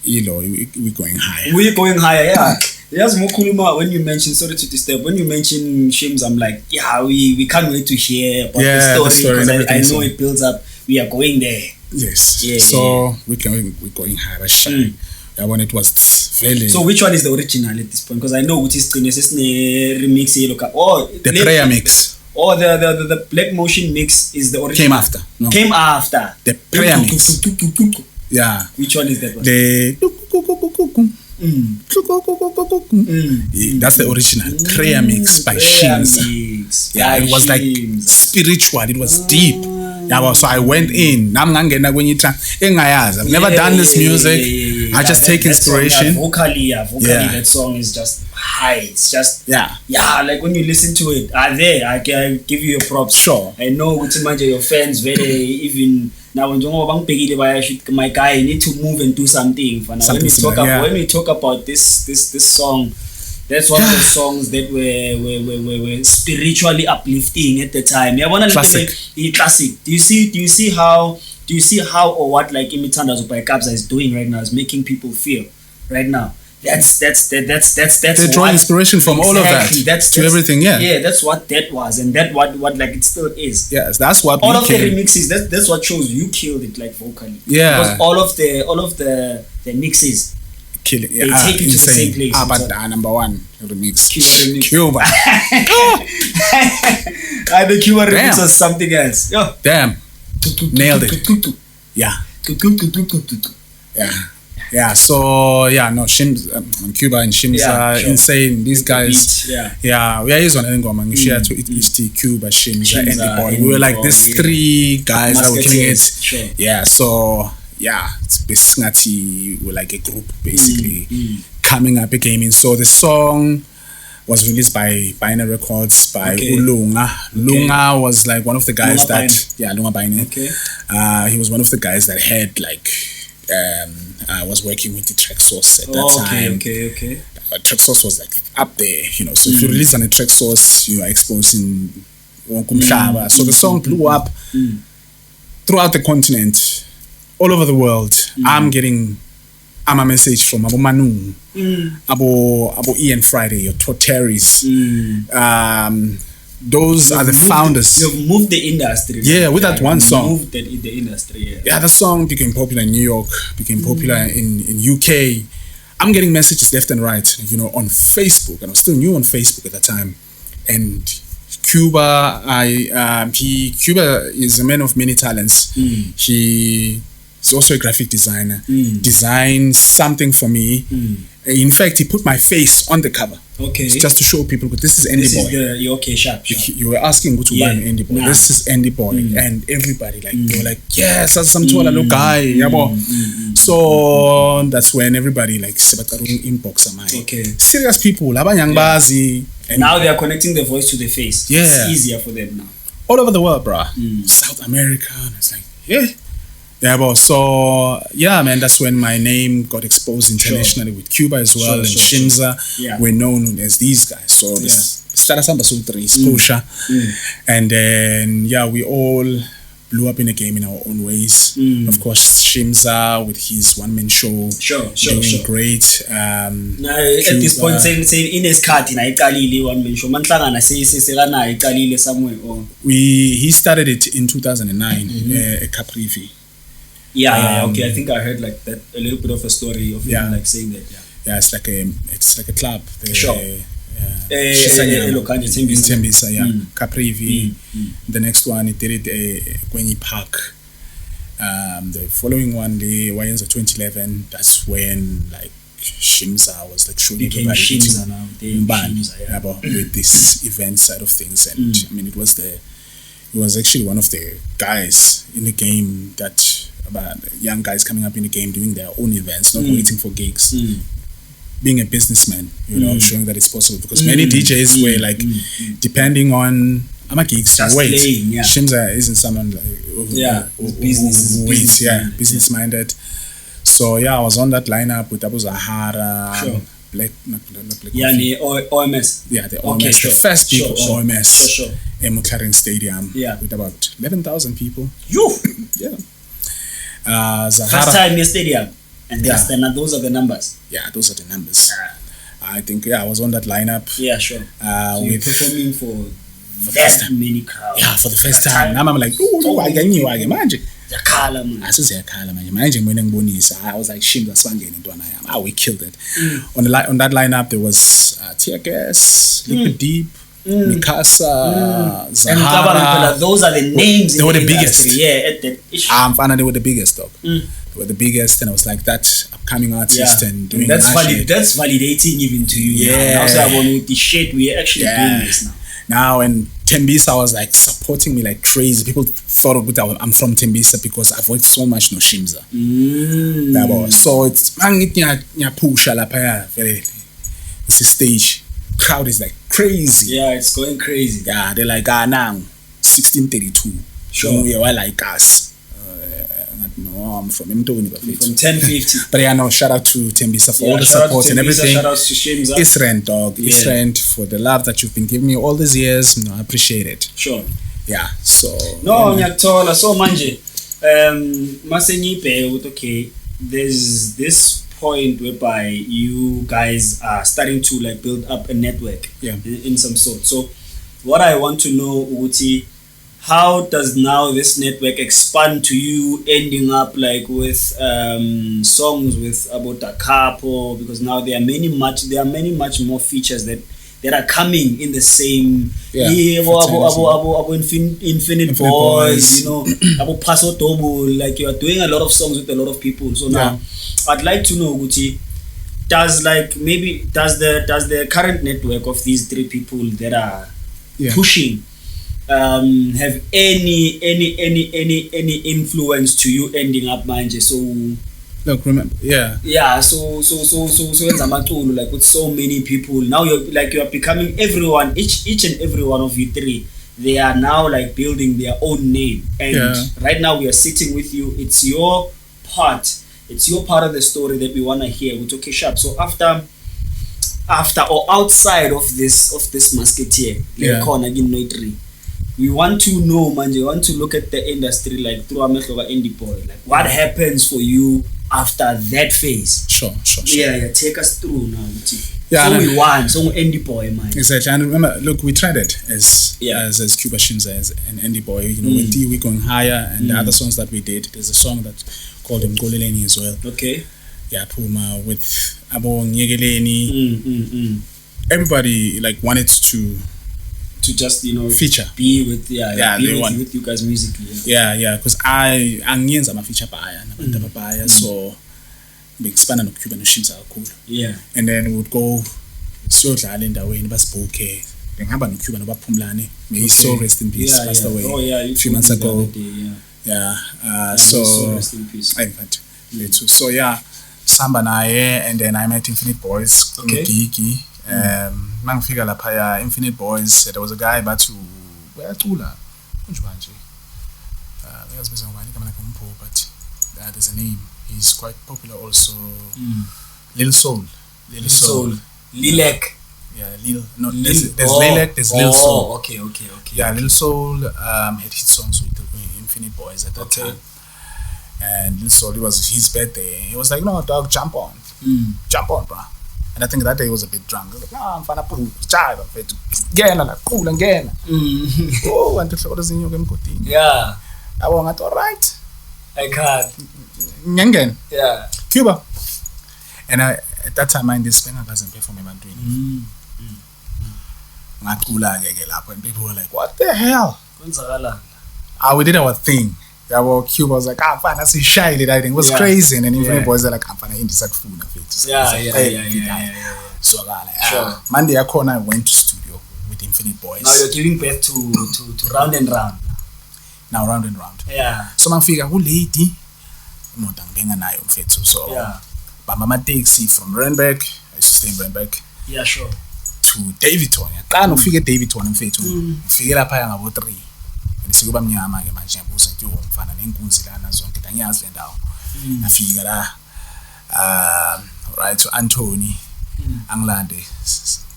We're going higher. We're going higher, yeah. Yes, Mokuluma, when you mention, sorry to disturb, when you mention Shims, I'm like, yeah, we can't wait to hear about the story because I know it builds up. We are going there. Yes. Yeah, so we're going higher. When it was very. So which one is the original at this point? Because I know which is remix. The prayer mix. Or the Black Motion mix is the original. Came after. No. Came after. The prayer mix. Yeah. Which one is that one? That's the original prayer mix by Shims. Yeah, it was like spiritual. It was deep. Yeah, so I went in. I've never done this music. I just take inspiration. Vocally, that song is just high. It's just like when you listen to it, I can give you your props. Sure. I know your fans very even now when my guy, you need to move and do something. When we talk about this song, that's one of the songs that were spiritually uplifting at the time. Classic. Classic. Do you see how or what like Imithandazo by Kabza is doing right now is making people feel right now? That's they draw inspiration from all of that to everything. Yeah, that's what that was, and that what like it still is. Yes, that's what all of the remixes. That's what shows you killed it like vocally. Yeah, because all of the mixes. Kill it. They take you to the same place. But number one remix. Cuba. The Cuba remix was something else. Yo. Damn. Nailed it. Yeah. So Shims, Cuba and Shims are insane. These guys. We are using an Ngoma. We share to it. Cuba, Shims, and Andyboi. We were like these three guys that were killing it. Sure. Yeah. So. Yeah, it's basically we're like a group basically coming up a gaming. So the song was released by Binary Records by Ulunga. Lunga was like one of the guys Lunga Binary. Okay. He was one of the guys that had like was working with the Track Source at that time. Okay. Track Source was like up there, So if you release on a Track Source, you are exposing Kumhlaba. So the song blew up throughout the continent. All over the world, I'm getting I'm a message from Abo Manu, Abo Ian Friday, your Torteris. Those are the founders. You've moved the industry. Yeah, with that one song. Moved the industry. Yeah, the song became popular in New York, became popular in UK. I'm getting messages left and right, on Facebook, and I was still new on Facebook at that time. And Cuba, Cuba is a man of many talents. He's also a graphic designer. Designed something for me. In fact, he put my face on the cover. Okay. Just to show people, but this is Andyboi. This is okay, sharp. You were asking to buy an Andyboi. This is Andyboi, and everybody they were like, yes, that's some tola look guy. So that's when everybody inbox am. Okay. Serious people, and now they are connecting the voice to the face. Yeah. It's easier for them now. All over the world, bro. South America, and it's like, so man, that's when my name got exposed internationally with Cuba as well, and Shimza were known as these guys. So this and then we all blew up in the game in our own ways. Of course, Shimza with his one-man show, doing great. At this point, saying in his card, one-man show. Somewhere. He started it in 2009 at Caprivi. Okay. I think I heard like that, a little bit of a story of him like saying that. It's like a club. Tembisa, Caprivi. The next one, it did it Gwenny Park. The following one, the Wayenza 2011. That's when like Shimza was like showing everybody Shimza now. With this event side of things, and I mean, it was actually one of the guys in the game about young guys coming up in the game doing their own events, not waiting for gigs. Being a businessman, showing that it's possible, because many DJs were like depending on gigs to wait. Shimza isn't someone business minded. So I was on that lineup with Abu Zahara, Black OMS. The OMS, the first big OMS in McLaren Stadium with about 11,000 people. Zahara, first time in stadium, and those are the numbers. Those are the numbers. I think I was on that lineup. So you're performing for that many crowds. For the first time. Now I'm like, I was like, we killed it. On that lineup there was Tear Gas, Liquid Deep, Mikasa, Zahara. And those are the names. They were the biggest. They were the biggest, dog. They were the biggest, and I was like that upcoming artist and doing that's validating even to you. Now so I want with the shit we are actually doing this now. Now, and Tembisa was like supporting me like crazy. People thought I'm from Tembisa because I've worked so much no Shimza. So it's it's a stage. Crowd is like crazy. It's going crazy. They're like now 1632. We're like us. No, I'm from Mtoni, but from 1050. But shout out to Tembisa for all the support and everything. Shout out to Shimza. Israel, dog. Israel for the love that you've been giving me all these years. I appreciate it. Sure. So. No, Nyaktola. So manje, okay. There's this point whereby you guys are starting to like build up a network. In some sort. So, what I want to know, Uti, how does now this network expand to you ending up like with songs with about a couple, because now there are many much more features that are coming in the same Infinite Boys, about Paso Tobo, like you are doing a lot of songs with a lot of people. So now I'd like to know, Guti, does the current network of these three people that are pushing have any influence to you ending up manje? So look, remember, so like with so many people now, you're becoming everyone, each and every one of you three, they are now like building their own name, and right now we are sitting with you. It's your part of the story that we want to hear. With okay, sharp. So after or outside of this musketeer, we want to know, man. We want to look at the industry like through Andyboi. Like, what happens for you after that phase. Sure. Yeah, take us through now. So we won, so Andyboi, man. Exactly, and remember, look, we tried it as Cuba Shinza, as an Andyboi, you know, with D, we're going higher, and the other songs that we did, there's a song that called Mkoleleni as well. Okay. Yeah, Puma, with Abo Nyegeleni. Everybody, like, wanted to just, you know, feature. Be with you guys musically. Yeah, because I'm a feature buyer, so big span no Cuban Shinza cool. Yeah. And then we would go siyodlala endaweni basibhuke ngihamba no Cuban obaphumlani, may he so rest in peace, passed away a few months ago. So rest in peace. So yeah, samba naye, and then I met Infinite Boys. Gigi. Mangifika lapha Infinite Boys, there was a guy bathu uyacula unjani uyazibiza ngobani igama lakhe umpho, but there's a name, he's quite popular also. Lil Soul. Lilek. Yeah, there's Lilek, there's Lil Soul. Okay. Yeah, Lil Soul had hit songs with Infinite Boys at that time. And Lil Soul, it was his birthday. He was like, no, dog, jump on, bro. And I think that day he was a bit drunk. He was like, I'm fana poo, child, gena la, cool and gena. Oh, and the flowers in your game cutting. Yeah. I want all right. I can't. Nyangen. Yeah. Cuba. And at that time, I this Spain doesn't pay for me, man, doing it. And people were like, what the hell? We did our thing. Yeah, well, Cuba was like, fine, that's a shy I think it was crazy. And then Infinite Boys are like, I'm fine, indie sack food. So sure. Monday I went to studio with Infinite Boys. Now you're giving birth to Round and Round. Now Round and Round. Yeah. So man figure who lady so Bamba taxi from Randburg. I used to stay in Randburg. Yeah, sure. To Davidton. I can't figure Davidton in figure lapha ngabo 3. Sikuba mnyama ke manje ngibuza nti umfana nenkunzi lana zonke tangiyazi le ndawo. Nafika la right to Anthony angilande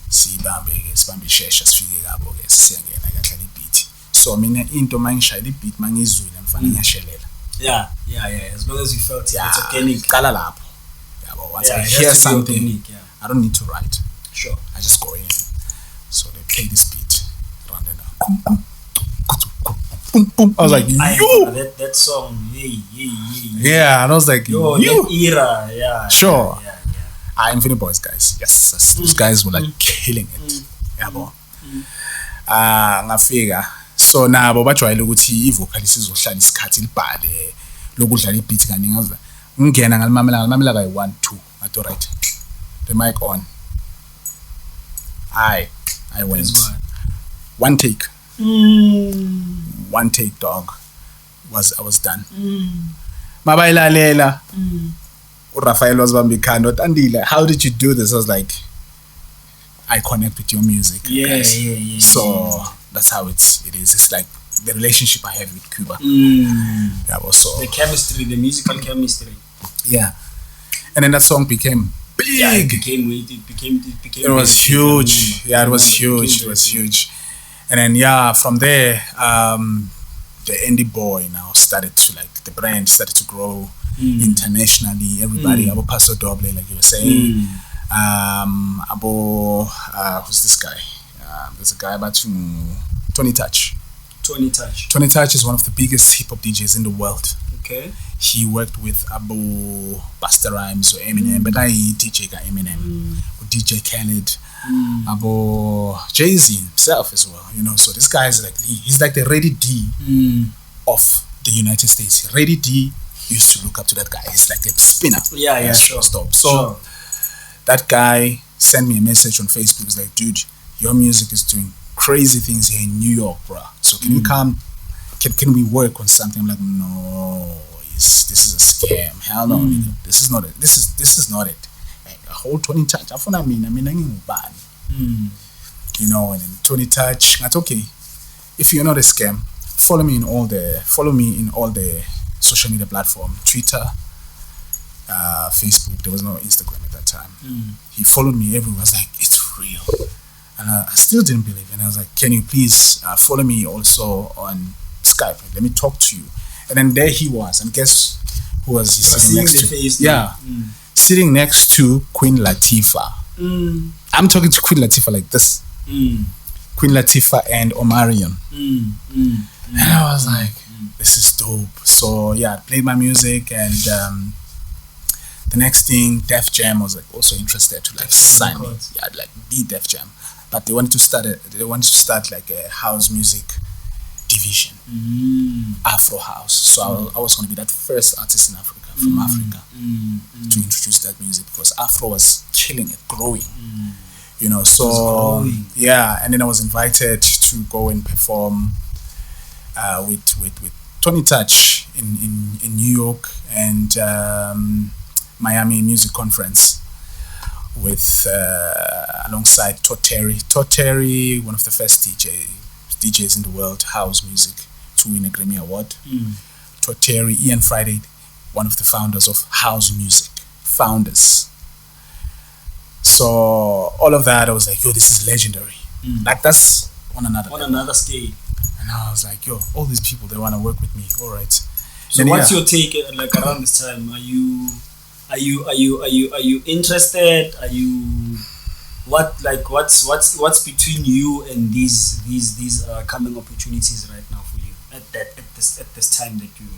sibambe ishesha sifike kabo ke siyangena kahle beat. So mina into mangishayila beat mangizwile mfana ngiyashelela. Yeah. As long as you felt it's organic. Qala lapho. Yabo, once I hear something organic, I don't need to write. Sure. I just go in. So they play this beat. Run it down. Boom. I was like, that song, yeah, and I was like, that era, yeah. Sure. Yeah. Infinite Boys guys, yes, those guys were like killing it. Yabo. Ngafika. So nabo bajwayele ukuthi ivocalist izohlala isikhathi libhale lokudlala ibeat kaningi ngaza. Ngingena ngalimamela kayi 1 2. Ngathi right. The mic on. I went. One take. One take, dog. I was done. Mabayilalela. Rafael was bambikando. Andile, how did you do this? I was like, I connect with your music. Yeah. So that's how it is. It's like the relationship I have with Cuba. Yeah, also the chemistry, the musical chemistry. Yeah. And then that song became big. Yeah, it became. It was huge. Yeah, it was huge. It was huge. And then from there, the Andyboi now started to the brand started to grow internationally. Everybody, Abo Paso Doble, like you were saying. Who's this guy? There's a guy about Tony Touch. Tony Touch is one of the biggest hip hop DJs in the world. Okay. He worked with Abu Busta Rhymes or Eminem, but I DJ got Eminem, or DJ Khaled. Abo Jay-Z himself as well, so this guy is he's like the Ready D of the United States. Ready D used to look up to that guy. He's like a spinner. Yeah, sure. Stop. So that guy sent me a message on Facebook. He's like, dude, your music is doing crazy things here in New York, bro. So can you come? Can we work on something? I'm like, no, this is a scam. Hell no, this is not it. This is not it. A whole Tony Touch. I mean, bad. And then Tony Touch. That's okay. If you're not a scam, follow me in all the social media platform, Twitter, Facebook. There was no Instagram at that time. He followed me everywhere. I was like, it's real. And I still didn't believe it. And I was like, can you please follow me also on Skype? Let me talk to you. And then there he was. And guess who was he sitting next to? Sitting next to Queen Latifah. I'm talking to Queen Latifah like this. Queen Latifah and Omarion. And I was like, this is dope. So yeah, I played my music, and the next thing, Def Jam was like also interested to like sign me. Yeah, like be Def Jam, but they wanted to start like a house music division, Afro house. So I was going to be that first artist in Africa from Africa to introduce that music, because Afro was killing it, growing. You know, so yeah, and then I was invited to go and perform with Tony Touch in New York, and Miami Music Conference with alongside Todd Terry, one of the first DJs in the world, house music, to win a Grammy Award. Todd Terry, Ian Friday, one of the founders of house music, So all of that, I was like, yo, this is legendary. Like that's on another scale. And I was like, yo, all these people, they want to work with me. All right. So what's your take like around this time? Are you interested? Are you what's between you and these coming opportunities right now for you at this time that you?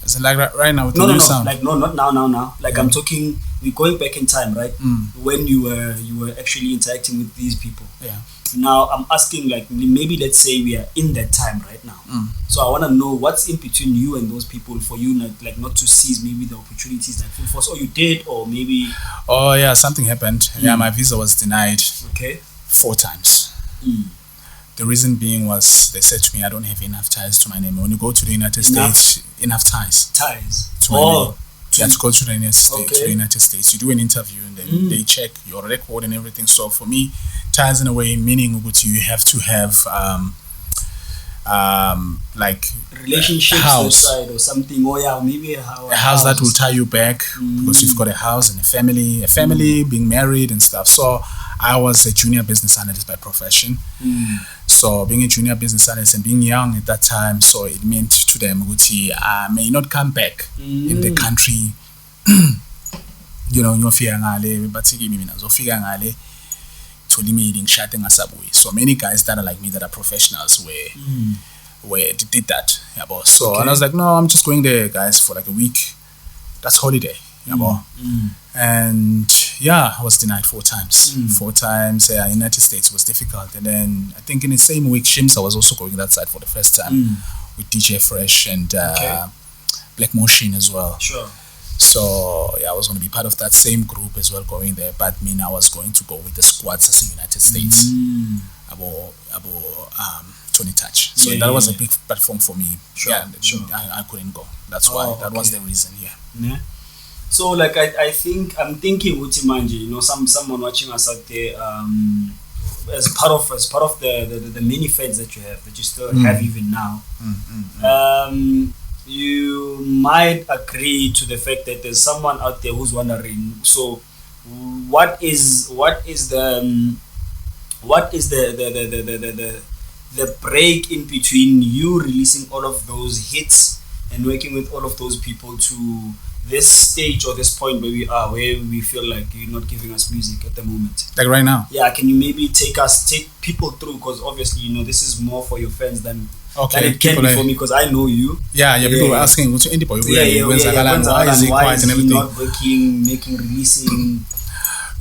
Is it like right now with the new sound? Like not now. Like I'm talking, we're going back in time, right? When you were actually interacting with these people. Yeah. Now I'm asking, like, maybe let's say we are in that time right now. So I want to know what's in between you and those people for you not to seize maybe the opportunities that full force, or you did, or maybe. Oh yeah, something happened. Yeah, my visa was denied. Okay. 4 times. The reason being was they said to me, I don't have enough ties to my name. When you go to the United States, enough ties. To my name. You have to go to the United States. You do an interview, and then they check your record and everything. So for me, ties in a way, meaning you have to have like relationships house or something. Oh yeah, maybe a house that will tie you back, because you've got a house and a family, being married and stuff. So I was a junior business analyst by profession. So being a junior business analyst and being young at that time, so it meant to them, I may not come back in the country. You know, so many guys that are like me, that are professionals, did that. So and I was like, no, I'm just going there, guys, for like a week. That's holiday. And yeah, I was denied 4 times. 4 times. United States was difficult, and then I think in the same week, Shimza was also going that side for the first time with DJ Fresh and Black Motion as well. Sure. So yeah, I was going to be part of that same group as well, going there. But I was going to go with the squads as the United States. Tony Touch. So that was a big platform for me. Sure. Yeah, sure. I couldn't go. That's why. That was the reason. Yeah. So like I'm thinking Utimanje, you know, someone watching us out there, as part of the many fans that you have, that you still have even now. You might agree to the fact that there's someone out there who's wondering. So, what is the break in between you releasing all of those hits and working with all of those people to this stage or this point where we are, where we feel like you're not giving us music at the moment? Like right now? Yeah, can you maybe take people through? Because obviously, you know, this is more for your fans than it can be for me, because I know you. Yeah, people were asking, what's Andyboi? Why is he quiet and everything? Not working, releasing.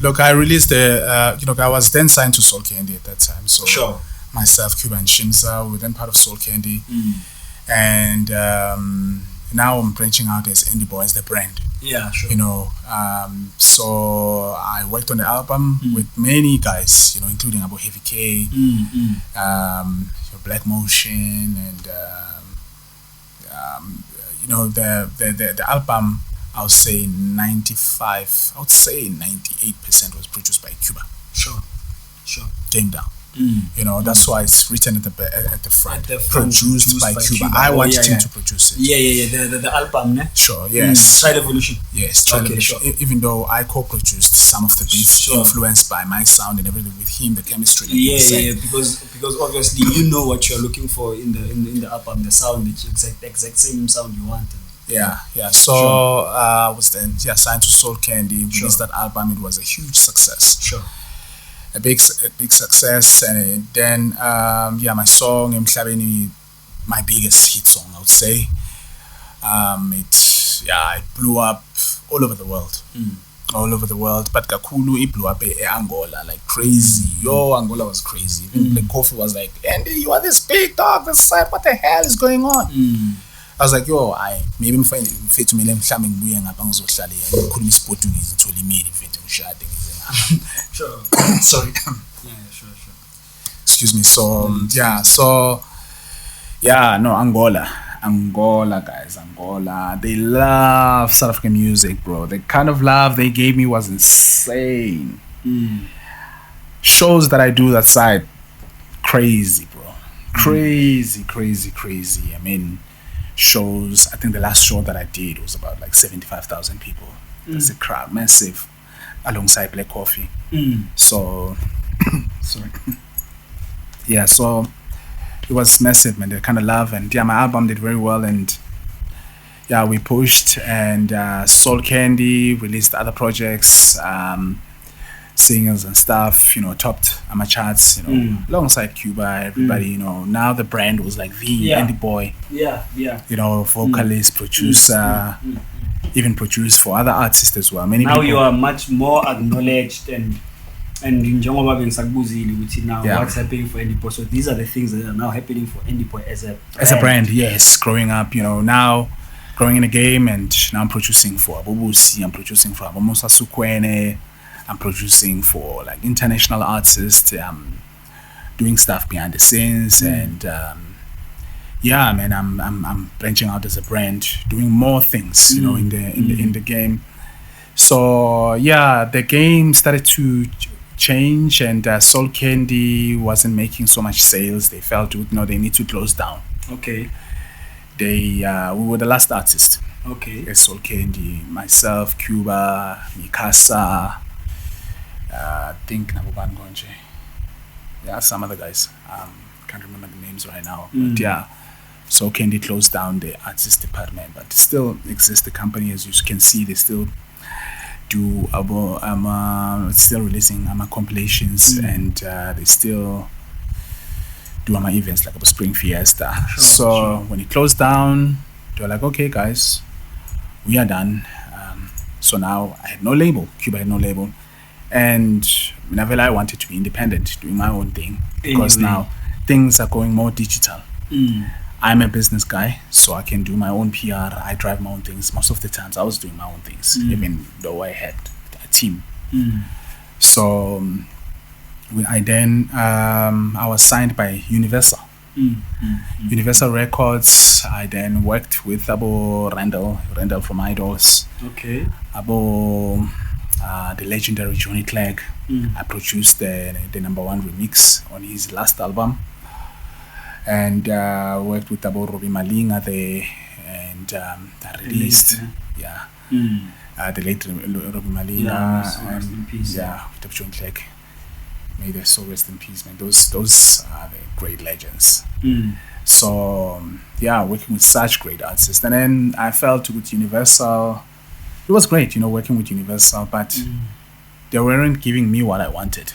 Look, I released I was then signed to Soul Candy at that time. So sure. Myself, Cuba, and Shimza were then part of Soul Candy. And now I'm branching out as Andyboi, as the brand. Yeah, sure. You know, so I worked on the album with many guys, you know, including Abu Heavy K, Black Motion, and you know, the album, I would say 98% was produced by Cuba. Sure. Came down. You know, that's why it's written at the front. Produced by Cuba. I wanted him to produce it. The album, ne? Sure, yes. Style Evolution. Yes, Style Evolution. Sure. Even though I co-produced some of the beats, influenced by my sound and everything with him, the chemistry. Because obviously you know what you're looking for in the album, the sound, the exact same sound you want. Yeah. So I was then signed to Soul Candy. Released that album. It was a huge success. Sure. A big success, and then my song Emhlabeni, my biggest hit song, I would say. It blew up all over the world. All over the world, but Kakulu it blew up in Angola like crazy. Angola was crazy. Even Black Coffee was like, Andy, you are this big dog, this side, what the hell is going on? I was like, maybe mfethu mele mhlambe ngibuye ngapha ngizohlala ngikhuluma isiPortuguese ngithola imali mfethu ngishade ngize Sure. Sorry. Sure. Excuse me. Angola, guys, Angola. They love South African music, bro. The kind of love they gave me was insane. Shows that I do that side, crazy, bro. Crazy. I mean, shows. I think the last show that I did was about like 75,000 people. That's a crowd, massive, alongside Black Coffee. So, sorry. So it was massive, man. The kind of love, and my album did very well, and we pushed, and Soul Candy released other projects, singers and stuff, topped my charts, alongside Cuba, everybody, now the brand was like the Andyboi, vocalist, producer, even produced for other artists as well. Many now people, you are much more acknowledged, and njengoba bengisakubuzile ukuthi now what's happening for Andyboi. So these are the things that are now happening for Andyboi as a brand. Yes, growing up, now growing in the game, and now I'm producing for Abubusi, I'm producing for Abamusa Sukwene, I'm producing for like international artists, doing stuff behind the scenes, and man, I'm branching out as a brand, doing more things, in the game. So the game started to change, and Soul Candy wasn't making so much sales. They felt they need to close down. Okay. We were the last artist. Okay. Soul Candy, myself, Cuba, Mikasa, I think Nabuban Gonje. Some other guys. Can't remember the names right now. But Soul Candy closed down the artist department, but still exists. The company, as you can see, they still do still releasing compilations, and they still do events like a Spring Fiesta. When it closed down, they were like, okay guys, we are done. So now I had no label. Cuba had no label, and whenever I wanted to be independent, doing my own thing, because now things are going more digital. I'm a business guy, so I can do my own PR. I drive my own things. Most of the times I was doing my own things, even though I had a team. So I was signed by Universal. Universal Records. I then worked with Randall from Idols. Okay. The legendary Johnny Clegg. I produced the #1 remix on his last album. And worked with Robbie Malinga there, and I released the late Robbie Malinga, with John Clegg. May their soul rest in peace, man. Those are the great legends. So working with such great artists, and then I felt with Universal. It was great, working with Universal, but they weren't giving me what I wanted.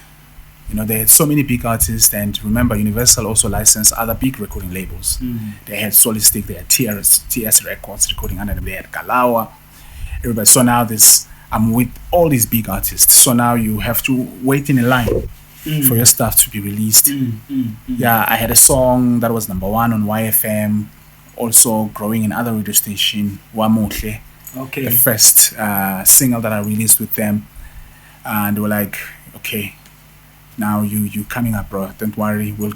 They had so many big artists, and remember, Universal also licensed other big recording labels. They had Solistic, they had TS Records recording under them, they had Kalawa, everybody. So now I'm with all these big artists. So now you have to wait in a line for your stuff to be released. I had a song that was #1 on YFM, also growing in other radio station, Wamuhle. Okay. The first single that I released with them, and they were like, okay, now you coming up, bro. Don't worry, we'll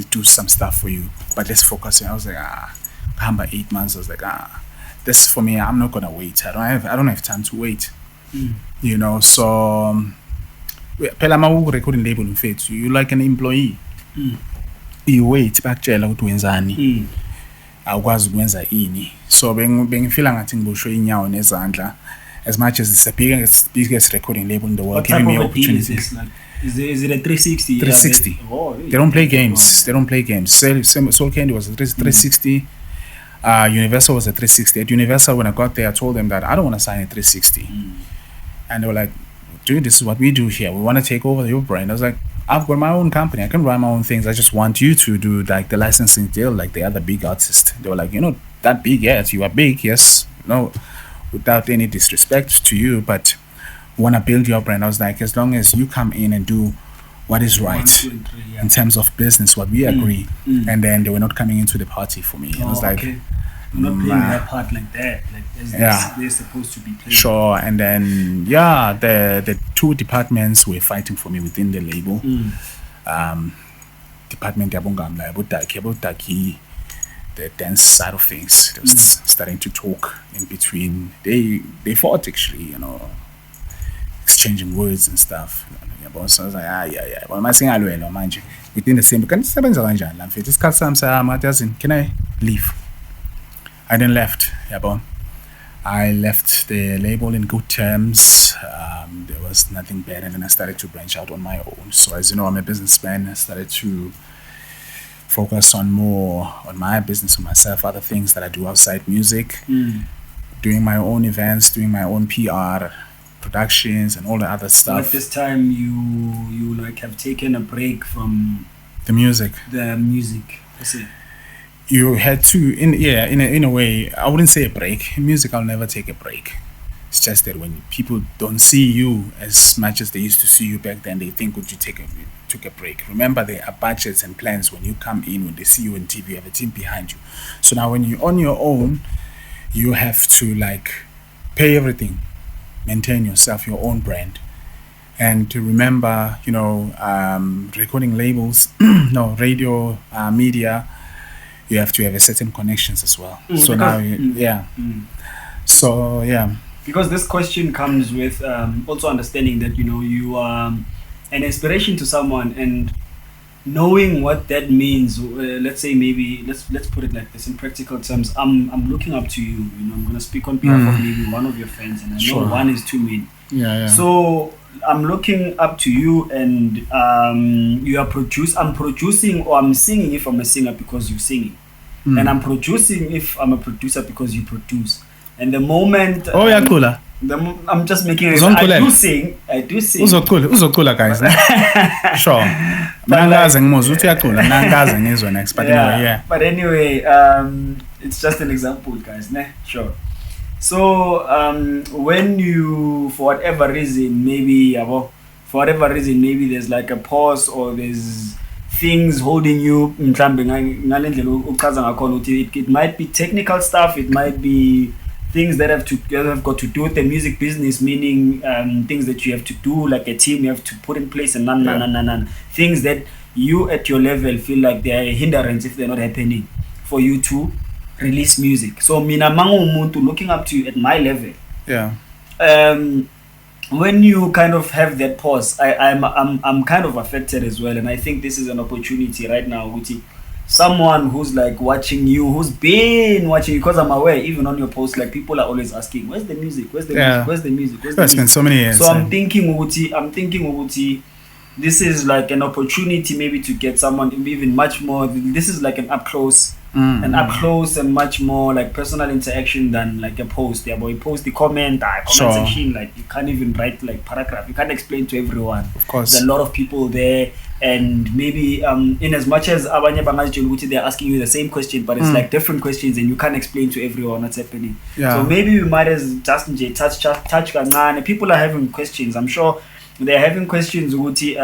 do some stuff for you, but let's focus. And I was like, come by 8 months. I was like, this for me. I'm not gonna wait. I don't have time to wait. So phela mawu recording label in fact, you like an employee. You wait bakutshela ukuthi wenzani. Awukwazi ukwenza ini. So bengifila ngathi ngiboshwe inyawo nezandla, as much as it's the biggest recording label in the world, giving me opportunities. Is it a 360? 360. Oh, really? They don't play games. Soul Candy was a 360. Universal was a 360. At Universal, when I got there, I told them that I don't want to sign a 360. And they were like, dude, this is what we do here. We want to take over your brand. I was like, I've got my own company. I can run my own things. I just want you to do like the licensing deal like the other big artists. They were like, that big, yes, you are big, yes. No, without any disrespect to you, but want to build your brand. I was like, as long as you come in and do what is right 1, 2, 3, in terms of business, what we agree. And then they were not coming into the party for me. I was like, okay. Not playing their part like that. Like they're supposed to be playing. Sure. And then the two departments were fighting for me within the label. Department Yabongam, the dance side of things. They was starting to talk in between. They fought actually, exchanging words and stuff. So I was like, what am I saying? Within the same, can I leave? I then left. I left the label in good terms. There was nothing bad, and then I started to branch out on my own. So as you know, I'm a businessman. I started to focus on my business, on myself, other things that I do outside music, doing my own events, doing my own PR, productions, and all the other stuff. So at this time, you like have taken a break from the music. I see. You had to, in a way, I wouldn't say a break. In music, I'll never take a break. It's just that when people don't see you as much as they used to see you back then, they think, would you took a break? Remember, there are budgets and plans when you come in, when they see you on TV, you have a team behind you. So now when you're on your own, you have to pay everything, maintain yourself, your own brand. And to remember, recording labels, radio, media, you have to have a certain connections as well. So because this question comes with also understanding that you are an inspiration to someone, and knowing what that means. Let's say maybe let's put it like this in practical terms. I'm looking up to you. I'm gonna speak on behalf of maybe one of your friends, and I know one is too many. So I'm looking up to you, and I'm producing, or I'm singing if I'm a singer because you're singing. And I'm producing if I'm a producer because you produce. And the moment I'm just making it. I do sing. Uzokula guys. Sure. But anyway, it's just an example, guys. Sure. So when you, for whatever reason, maybe there's like a pause, or there's things holding you. It might be technical stuff. It might be things that have got to do with the music business, meaning things that you have to do, like a team you have to put in place, and things that you at your level feel like they are a hindrance if they're not happening for you to release music. So mina mangu umuntu looking up to you at my level. When you kind of have that pause, I'm kind of affected as well, and I think this is an opportunity right now, Uti. Someone who's watching you, who's been watching you, because I'm aware, even on your post, people are always asking, where's the music? Where's the music? Where's the music? Where's the music? Been so many years. So I'm thinking, Uti, this is an opportunity maybe to get someone even much more. This is an up close, and much more personal interaction than a post. Yeah, boy, post the comment section. You can't even write paragraph. You can't explain to everyone. Of course, there's a lot of people there. And maybe in as much as they're asking you the same question, but it's different questions, and you can't explain to everyone what's happening. So maybe we might as just touch and people are having questions. I'm sure they're having questions. Release.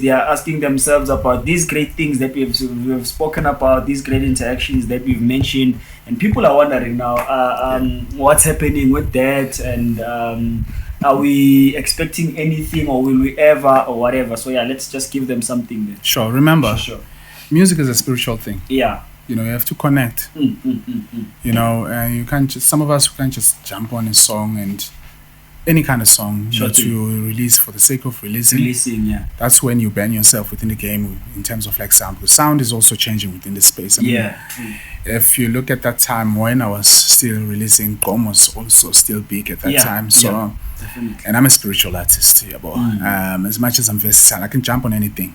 They are asking themselves about these great things that we have spoken about, these great interactions that we've mentioned, and people are wondering now what's happening with that, and are we expecting anything, or will we ever, or whatever? So let's just give them something there. Sure. Remember, music is a spiritual thing. Yeah. You have to connect. You can't just, some of us can't just jump on a song, and any kind of song to release for the sake of releasing. That's when you ban yourself within the game in terms of sound. Because sound is also changing within the space. If you look at that time when I was still releasing, Gom was also still big at that time. So, and I'm a spiritual artist. As much as I'm versatile, I can jump on anything.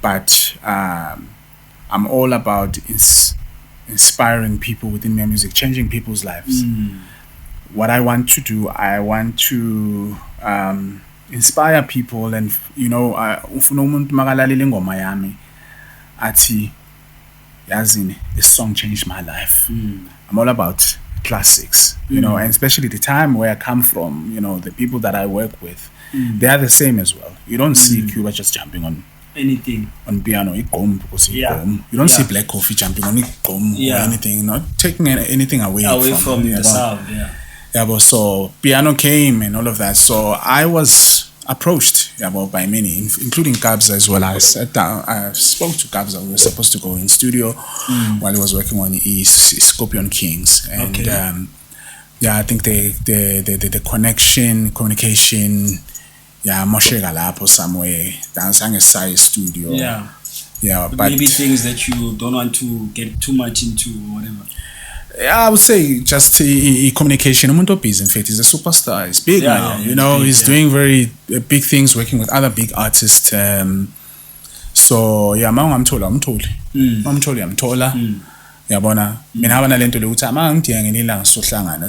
but I'm all about inspiring people within my music, changing people's lives. What I want to do, I want to inspire people, and ufuna umuntu makalalele ingoma yami athi yazini, this song changed my life. I'm all about classics, and especially the time where I come from, the people that I work with, they are the same as well. You don't see Cuba just jumping on anything on piano, because you don't see Black Coffee jumping on or anything, not taking anything away from the sound. But so piano came and all of that. So I was approached by many, including Kabza as well. I sat down, I spoke to Kabza. We were supposed to go in studio while he was working on Scorpion Kings, and I think the communication, moshega lapho somewhere. Dancing a side studio. But maybe things that you don't want to get too much into or whatever. I would say just communication. Umuntu busy, in fact, he's a superstar. He's big now. He's doing very big things, working with other big artists. So I'm tola. Yabona, mina haba nalento lokuthi amangidinga ngelilanga sohlangana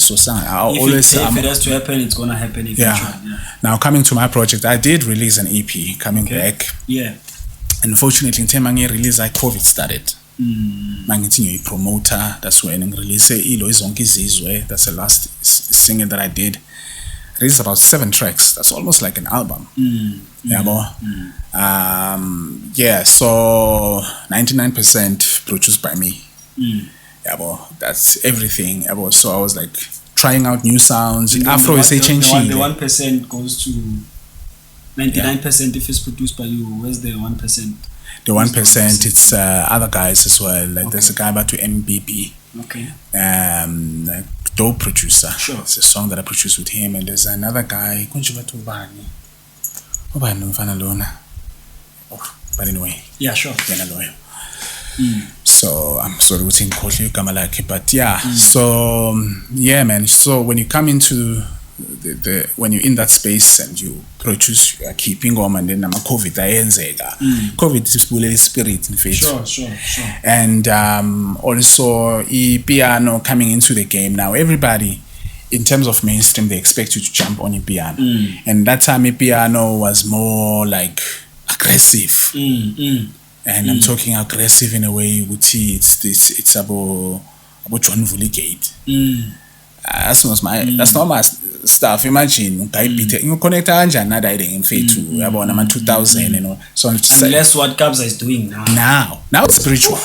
if it has to happen, it's gonna happen eventually. Now coming to my project, I did release an EP coming back. Unfortunately, in time I release, COVID started. Mangithi a promoter, that's when I release ilo izonke izizwe. That's the last single that I did. I released about 7 tracks. That's almost like an album. So 99% produced by me. That's everything. So I was like trying out new sounds. Afro is changing. The 1% goes to 99%. If it's produced by you, where's the 1%? The 1%, it's other guys as well. Like there's a guy about to MBB. Dope producer. Sure. It's a song that I produced with him, and there's another guy. But anyway. Yeah, sure. So I'm sorry we think but so man. So when you come into when you're in that space and you produce, you are keeping on, and then COVID COVID is bully spirit in faith. Sure. And also piano coming into the game now. Everybody in terms of mainstream, they expect you to jump on a piano, and that time a piano was more like aggressive. And I'm talking aggressive in a way you would see it's about John Vulligate. That's not my stuff. Imagine you connect another in Fate to about 2000, So unless what Kabza is doing now it's spiritual.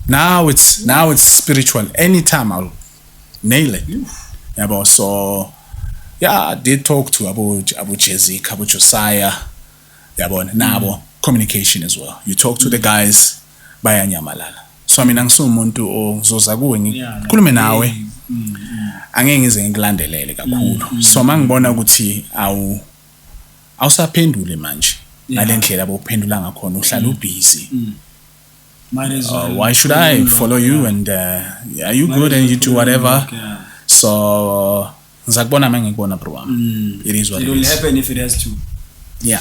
Now it's spiritual. Anytime I'll nail it. So I did talk to about Jezik, about Josiah, Nabo. Communication as well. You talk to the guys bayanyamalala. So angisumuntu ozoza kuwe ngikhulume nawe angeke ngize ngikulandelele kakhulu. So mangibona ukuthi awusaphendule manje ngalendlela abophendula ngakhona uhlala ubusy. Why should I follow you and are you good and you do whatever? So ngizakubona mangikubona bro. It is what it will happen if it has to.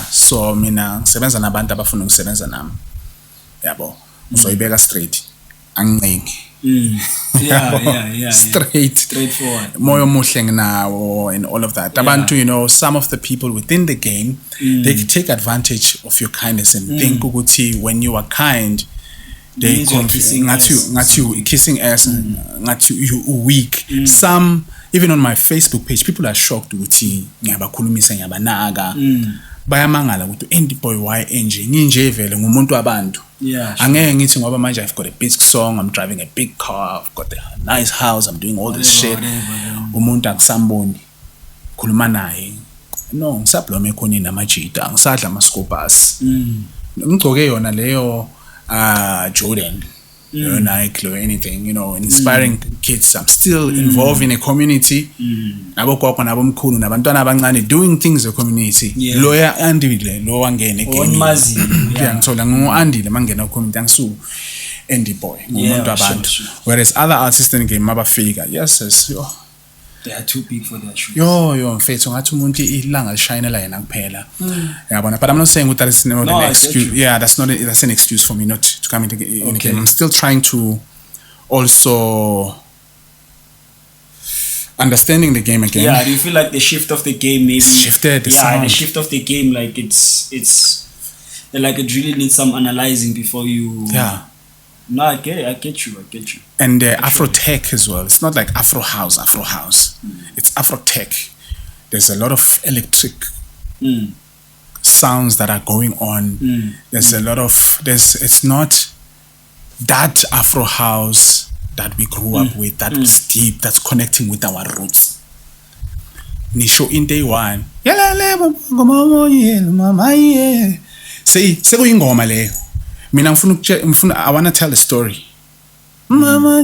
So mina ngisebenza nabantu abafuna ukusebenza nami. Uzoyibeka straight. Angincengi. Straightforward. Moyo muhle nginawo and all of that. Abantu, some of the people within the game, they take advantage of your kindness and think ukuthi when you are kind, they kissing ass and you weak. Some even on my Facebook page, people are shocked ukuthi ngiyabakhulumisa ngiyabanaka. Bayamangala ukuthi Andyboi why enje nginje vele ngumuntu wabantu. Angeke ngithi ngoba manje I've got a big song, I'm driving a big car, I've got a nice house, I'm doing all this shit. Umuntu akusamboni khuluma naye. No, ngisablome khona namajita, ngisadla amaskopus. Ngigcoke yona leyo Jordan. Nike or anything, inspiring kids. I'm still involved in a community. Nabokoko nabomkhulu nabantwana abancane doing things in the community. Lawyer Andile, lo wangene again. Ngithola ngo-Andile mangena community angisu Andyboi ngumuntu abantu. Whereas other artists in the game abafika, yes, They are too big for their shoes. Yo, mfethu ngathi umuntu ilanga lishayinela yena kuphela. Yabona, but I'm not saying that it's not an excuse. Yeah, that's an excuse for me not to come in the game. I'm still trying to also understanding the game again. Yeah, do you feel like the shift of the game maybe shifted? The shift of the game, like it's like it really needs some analyzing before you. Yeah. No, I get you. And Afro tech as well. It's not like Afro house. It's Afro tech. There's a lot of electric sounds that are going on. There's a lot of it's not that Afro house that we grew up with, that was deep, that's connecting with our roots. Nisho in day one. Say ingoma leyo. Mina ngifuna I want to tell a story. Mama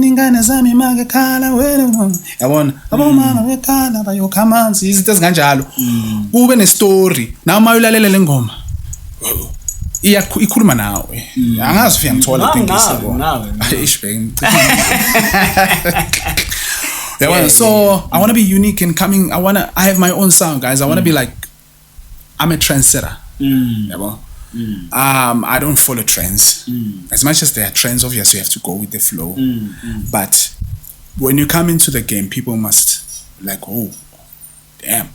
ingane zami makekhala wena yabona abomama bekhala bayokhamanzi izinto ezinganjalo kube ne story nawe mayulalela lengoma ikhuluma nawe angazi ufika ngithola so I want to be unique and coming. I have my own sound, guys. I want to be like, I'm a trendsetter. I don't follow trends. As much as there are trends, obviously you have to go with the flow. But when you come into the game, people must like, oh, damn.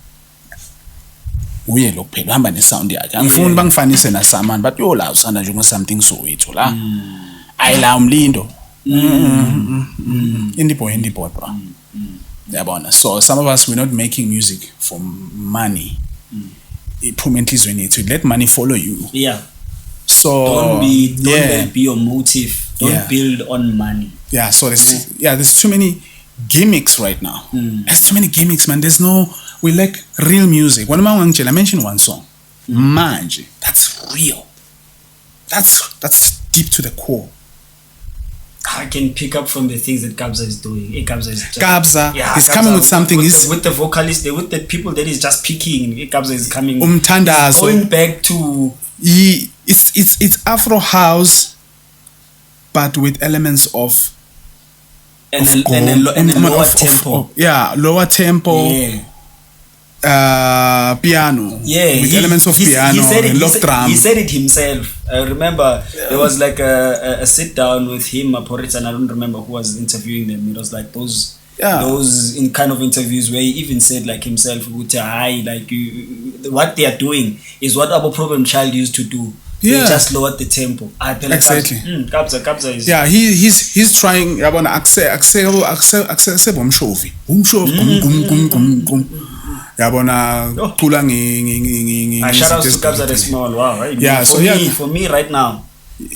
Uye lo phela hamba ne sound yakhe angifuni bangifanise na Saman but yo la usana nje something so wethu la ayila umlindo Andyboi bro yabona. So some of us, we're not making music for money. Iphuma enhlizweni yethu, let money follow you. So don't let it be your motive. Don't build on money. So there's too many gimmicks right now. There's too many gimmicks, man. We like real music. I mentioned one song. Manje. That's real. That's deep to the core. I can pick up from the things that Kabza is doing. Kabza is coming with something. With the vocalist, with the people that he's just picking. Kabza is coming. Going back to. It's Afro house, but with elements of. And a lower tempo. Lower tempo. Piano with elements of piano and love drum. He said it himself. I remember there was like a sit down with him, Maporitz, and I don't remember who was interviewing them. It was like those in kind of interviews where he even said like himself, what they are doing is what our problem child used to do. They just lowered the tempo. Exactly. Kabza is. He's trying. Yabona accept umshovi. Yabona cula shout out to Kabza the Small. Wow, right? For me right now,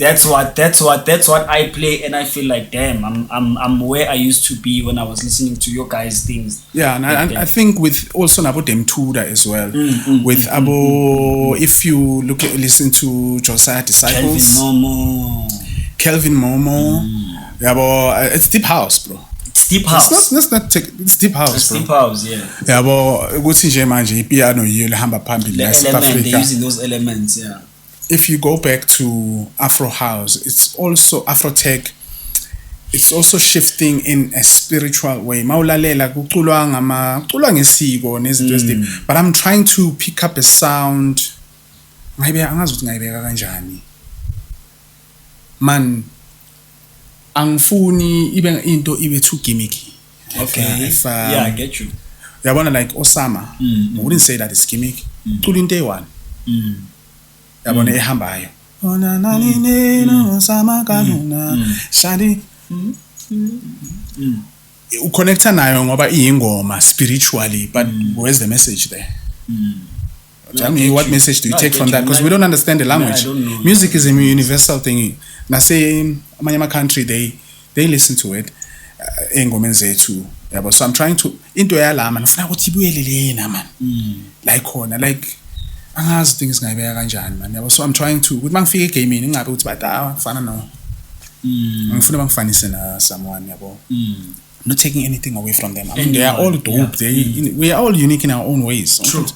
that's what I play, and I feel like damn, I'm where I used to be when I was listening to your guys' things. And I think with also Nabo Demtuda as well. With Abo, if you listen to Josiah Disciples, Kelvin Momo, it's deep house, bro. It's deep house. It's deep house. It's deep house, yeah. Ukuthi nje manje ipiano yiyo lehamba phambili la South Africa. They're using those elements, If you go back to Afro house, it's also Afro tech. It's also shifting in a spiritual way. Mawulalela kuculwa ngesiko nezinto ezideep. But I'm trying to pick up a sound. Maybe angazi ukuthi ngayibeka kanjani. Man, angifuni into ibe too gimmicky. Okay. I get you. Yabona like Osama. I wouldn't say that it's gimmick. Cula into eyi-one. Yabona ehambayo. Ona nani no Osama kanuna. Shadi. Uconnecta nayo ngoba iyingoma spiritually, but where's the message there? Tell me, what message do you take from that? Because we don't understand the language. Music is a universal thing. Now say amanye country they listen to it engomeni zethu. So I'm trying to into yalama ngifuna ukuthi ibuyelele yena man. Like khona like angazi things ngayibeka kanjani man. So I'm trying to ukuthi mangifika egaming ingabe ukuthi bata fana no. Ngifuna bangifanise na someone yabo. Not taking anything away from them. I mean, they are all dope. We are all unique in our own ways. True.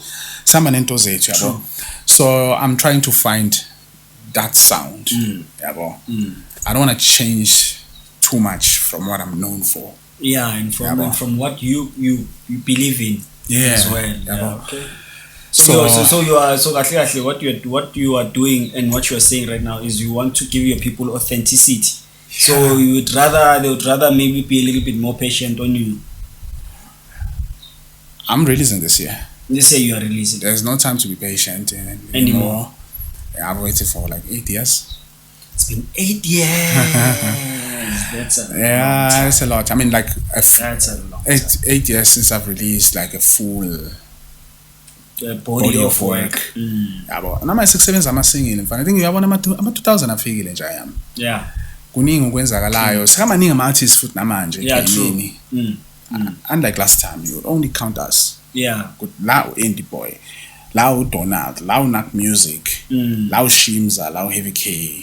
Some into zethu yabo. So I'm trying to find that sound. I don't want to change too much from what I'm known for. Yeah, and from what you believe in as well. Yeah. Okay. So you are actually what you are doing and what you are saying right now is you want to give your people authenticity. So they would rather maybe be a little bit more patient on you. I'm releasing this year. This year you are releasing. There's no time to be patient anymore. I've waited for like 8 years. It's been 8 years. That's a lot. That's a lot. I mean, like that's a long time. 8 years since I've released like a full body of work. Yabo. And I'm 6 7 I'm singing. In fact, I think I'm 2000 afike nje I am. Yeah. Kuningi okwenzakalayo. Sekamaningi ama artists futhi namanje kimi. Unlike last time, you would only count us. Yeah. Good. Lao Andyboi, Lao Donald, Lao Nak Music, Lao Shimza, Lao Heavy K,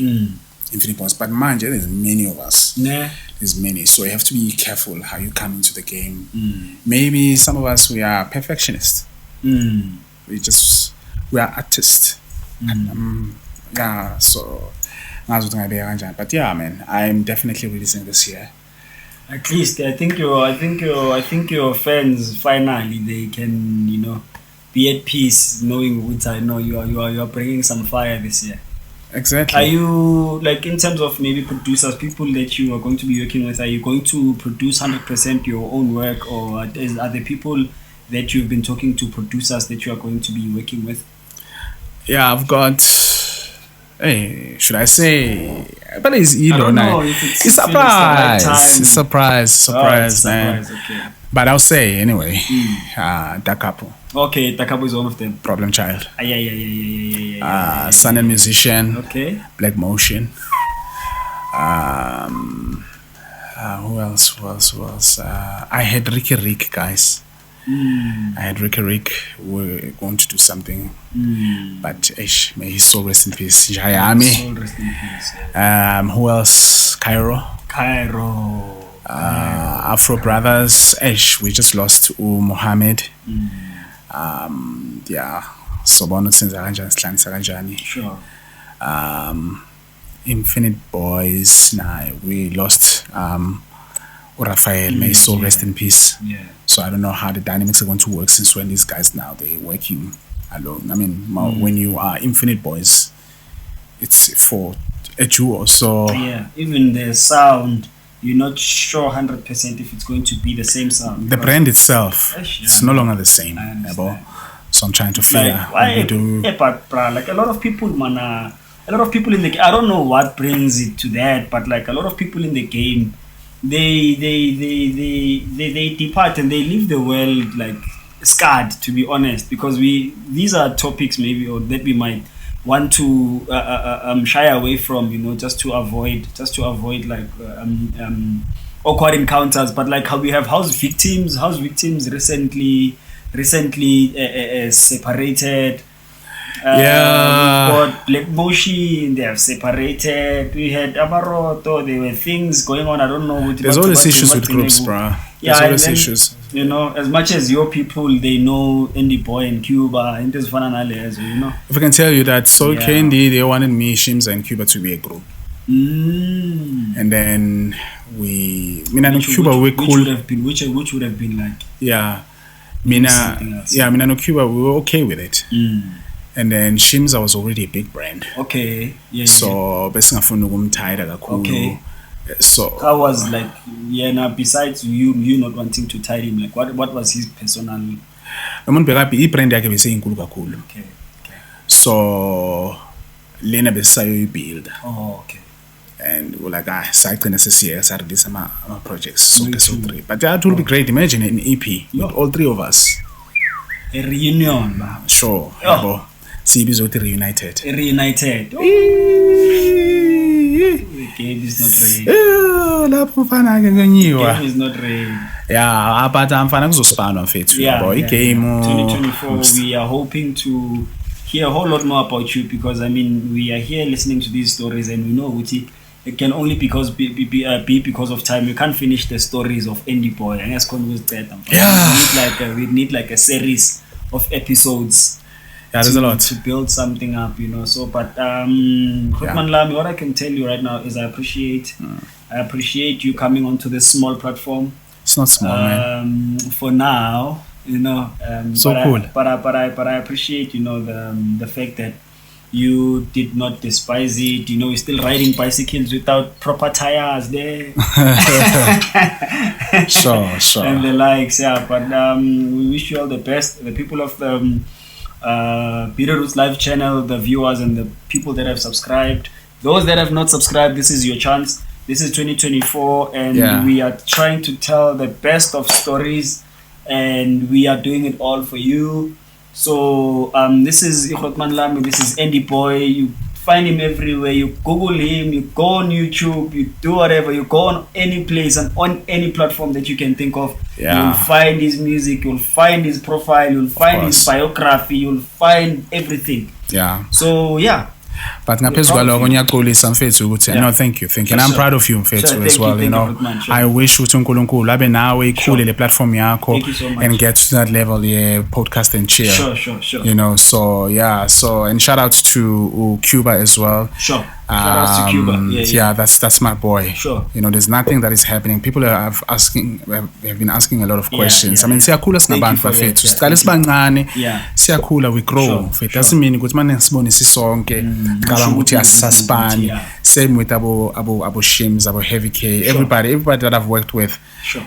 Infinite Points. But manje, there's many of us. Nah. There's many. So you have to be careful how you come into the game. Maybe some of us, we are perfectionists. We are artists. Yeah, so but yeah, man, I'm definitely releasing this year. At least I think your fans finally they can be at peace knowing which I know you are bringing some fire this year. Exactly. Are you like in terms of maybe producers, people that you are going to be working with? Are you going to produce 100% your own work, or are the people that you've been talking to producers that you are going to be working with? Yeah, I've got. Hey, should I say? But it's it's surprise, man. Okay. But I'll say anyway. Dakapo. Okay, Dakapo is one of them. Problem Child. Yeah. Sun and Musician. Okay. Black Motion. Who else? I had Rick, guys. I had Rick. We're going to do something, but may his soul rest in peace. Jayami. Who else? Cairo. Afro Brothers. We just lost Mohammed. Yeah. Sobono kanjani. Sure. Infinite Boys. We lost Raphael. May his soul rest in peace. Yeah. So I don't know how the dynamics are going to work since when these guys now they're working alone. I mean, when you are Infinite Boys, it's for a duo. So yeah, even the sound, you're not sure 100% if it's going to be the same sound. The brand itself, it's no longer the same. So I'm trying to figure out what we do. But like a lot of people, a lot of people in the I don't know what brings it to that, but like a lot of people in the game. They depart and they leave the world like scarred, to be honest, because these are topics maybe or that we might want to shy away from, just to avoid like awkward encounters. But like how we have house victims recently separated. Yeah. We got Black Motion, they have separated. We had Amaroto, there were things going on. I don't know. There's always issues with groups, bro. There's always issues. As much as your people, they know Andyboi and Cuba, and there's fun as If I can tell you that Soul Candy, they wanted me, Shimza, and Cuba to be a group. And then Mina and Cuba were cool. Which would have been like. Yeah. Mina and Cuba, we were okay with it. And then Shimza was already a big brand. Okay. Yeah. So besingafuna ukumthayida kakhulu. Okay. So how was like now besides you not wanting to tie him, like what was his personal umuntu bekabi ibrand yakhe bese inkulu kakhulu. Okay. So lena besayoyibuild. Oh, okay. And we're like, sagcina sesiya sa release ama projects so 3. But that will be great. Imagine an EP with all 3 of us. A reunion. Sure. Oh. Sibizothi reunited. The game is not ready. Lapho mfana ke ngenyiwa. Game is not ready. Yeah, but mfana kuzospanwa mfethu. Game 2024 we are hoping to hear a whole lot more about you, because I mean we are here listening to these stories and we know it can only be because of time. We can't finish the stories of Andyboi. I guess we need like a series of episodes. Yeah, there's a lot to build something up, So, but Khotman Lami, what I can tell you right now is I appreciate you coming onto this small platform. It's not small, man. For now, so cool. But I appreciate, the fact that you did not despise it. You're still riding bicycles without proper tires there. Sure. And the likes, yeah. But we wish you all the best. The people of the Peter Roots Live channel, the viewers and the people that have subscribed. Those that have not subscribed, this is your chance. This is 2024, and we are trying to tell the best of stories, and we are doing it all for you. So this is Ikhotman Lami, this is Andyboi. You find him everywhere. You Google him, you go on YouTube, you do whatever, you go on any place and on any platform that you can think of. You'll find his music, you'll find his profile, you'll find his biography, you'll find everything. So but ngaphezu kwaloko ngiyaxolisa mfethu ukuthi no thank you and I'm proud of you mfethu as well, I wish ukuthi uNkulunkulu abe nawe ikhule le platform yakho and get to that level podcast and chill. Sure. So and shout out to Cuba as well. Shout out to Cuba. That's my boy. There's nothing that is happening. People have been asking a lot of questions. I mean, siyakhula singabantu bafethu siqale sibancane siyakhula, we grow. It doesn't mean ukuthi manje sibone sisonke cabanga ukuthi asasibani. Same with abo Shims, abo Heavy K, everybody that I've worked with.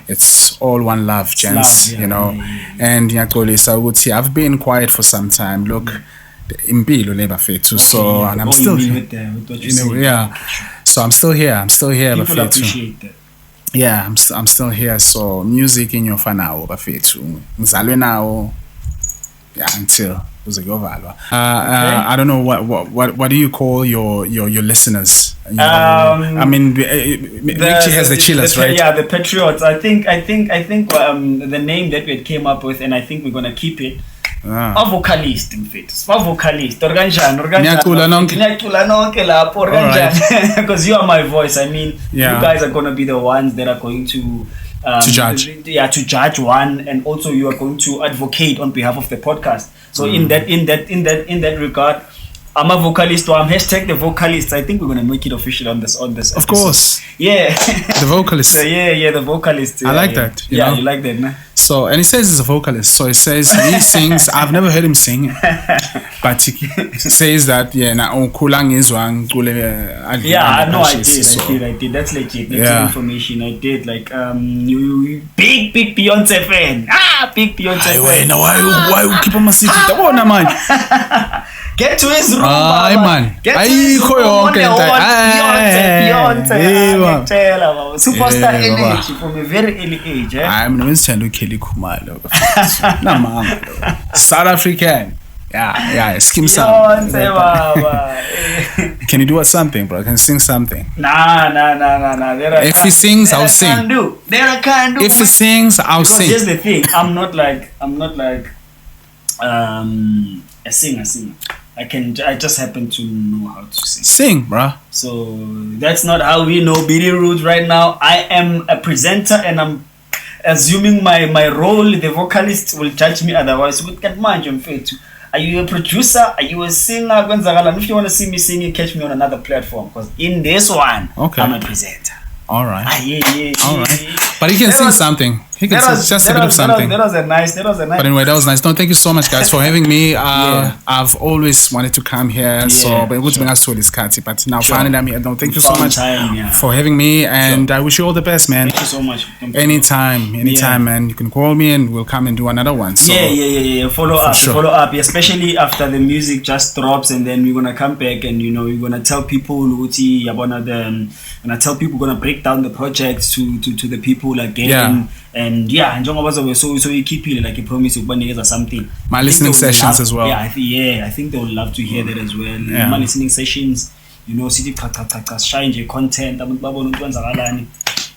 It's all one love, gents. And ngiyaxolisa ukuthi I've been quiet for some time. Look, impilo leba fethu, so and I'm still so I'm still here people appreciate that. I'm still here. So music in your fanao bafethu ngizalwe nawo until I don't know what do you call your listeners? I mean, Richie has the chillers, right? Yeah, the Patriots. I think the name that we came up with, and I think we're gonna keep it. Vocalist mfethu vocalist organization because you are my voice. I mean, you guys are going to be the ones that are going to judge one, and also you are going to advocate on behalf of the podcast. So in that regard, I'm a vocalist, or I'm #the vocalist. I think we're gonna make it official on this. Of course. Yeah. The vocalist. So the vocalist. I like that. You like that, man. So, and he says he's a vocalist. So he says he sings. I've never heard him sing, but he says that I did. That's legit. That's information. I did. Like you big Beyonce fan. Big Beyonce fan. Why you keep on my secret? Man. Get to his room, man. Get to his room. Beyonce. Superstar energy from a very early age. I'm not saying to Kelly Kumalo. South African. Yeah. Skim something. Can you do something, bro? Can you sing something? Nah. If he sings, I'll sing. I can't do. If he sings, I'll sing. Here's the thing. I'm not like a singer. I just happen to know how to sing. Sing, bro. So that's not how we know BD Roots right now. I am a presenter, and I'm assuming my role, the vocalist, will judge me otherwise. We can't mind your fate. Are you a producer? Are you a singer? If you want to see me singing, catch me on another platform. Because in this one, I'm a presenter. All right. All right. But he can sing something. He can sing just a bit of something. That was a nice. But anyway, that was nice. No, thank you so much, guys, for having me. I've always wanted to come here. But now finally I'm here. No, thank you so much for having me, and I wish you all the best, man. Thank you so much. Anytime, man. You can call me and we'll come and do another one. So, Follow up, especially after the music just drops, and then we're gonna come back and we're gonna tell people we're gonna break down the projects to the people again. And so we keep it like a promise of something. My listening sessions as well. I think they would love to hear that as well. My listening sessions, city shine content.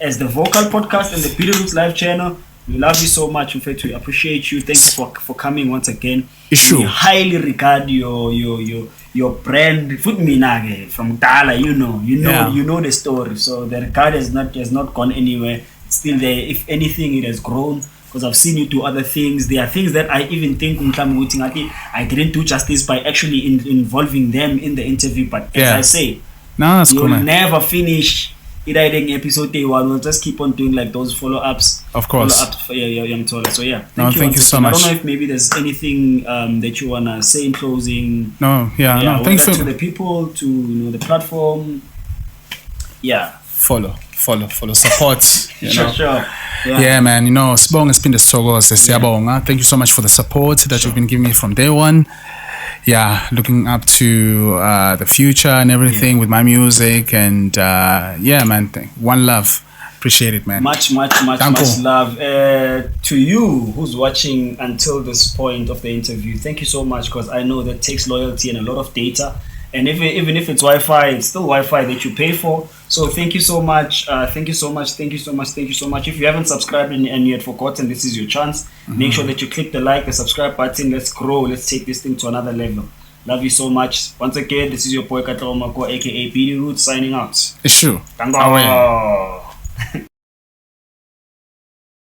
As the vocal podcast and the Peter Roots Live channel, we love you so much. In fact, we appreciate you. Thank you for coming once again. We highly regard your brand. From Dala, you know the story. So the regard has not gone anywhere. It's still there. If anything, it has grown, because I've seen you do other things. There are things that I even think I didn't do justice by actually involving them in the interview. But as I say, you'll never finish episode day one, we'll just keep on doing like those follow-ups. Of course. Follow-ups for young Tola. So yeah, thank you so much. I don't know if maybe there's anything that you wanna say in closing. Thanks to the people, to the platform. Yeah. Follow, support. Sure. Yeah, man. Sibonga siphinde sithokoze. Siyabonga. Thank you so much for the support that you've been giving me from day one. Yeah, looking up to the future and everything with my music, and man, one love. Appreciate it, man. Much love to you who's watching until this point of the interview. Thank you so much, because I know that takes loyalty and a lot of data, and even if it's Wi-Fi, it's still Wi-Fi that you pay for. So thank you so much. Thank you so much. If you haven't subscribed and you had forgotten, this is your chance. Make sure that you click the like, the subscribe button. Let's grow. Let's take this thing to another level. Love you so much. Once again, this is your boy Katlego Makua, aka BD Roots, signing out. It's true. Tango.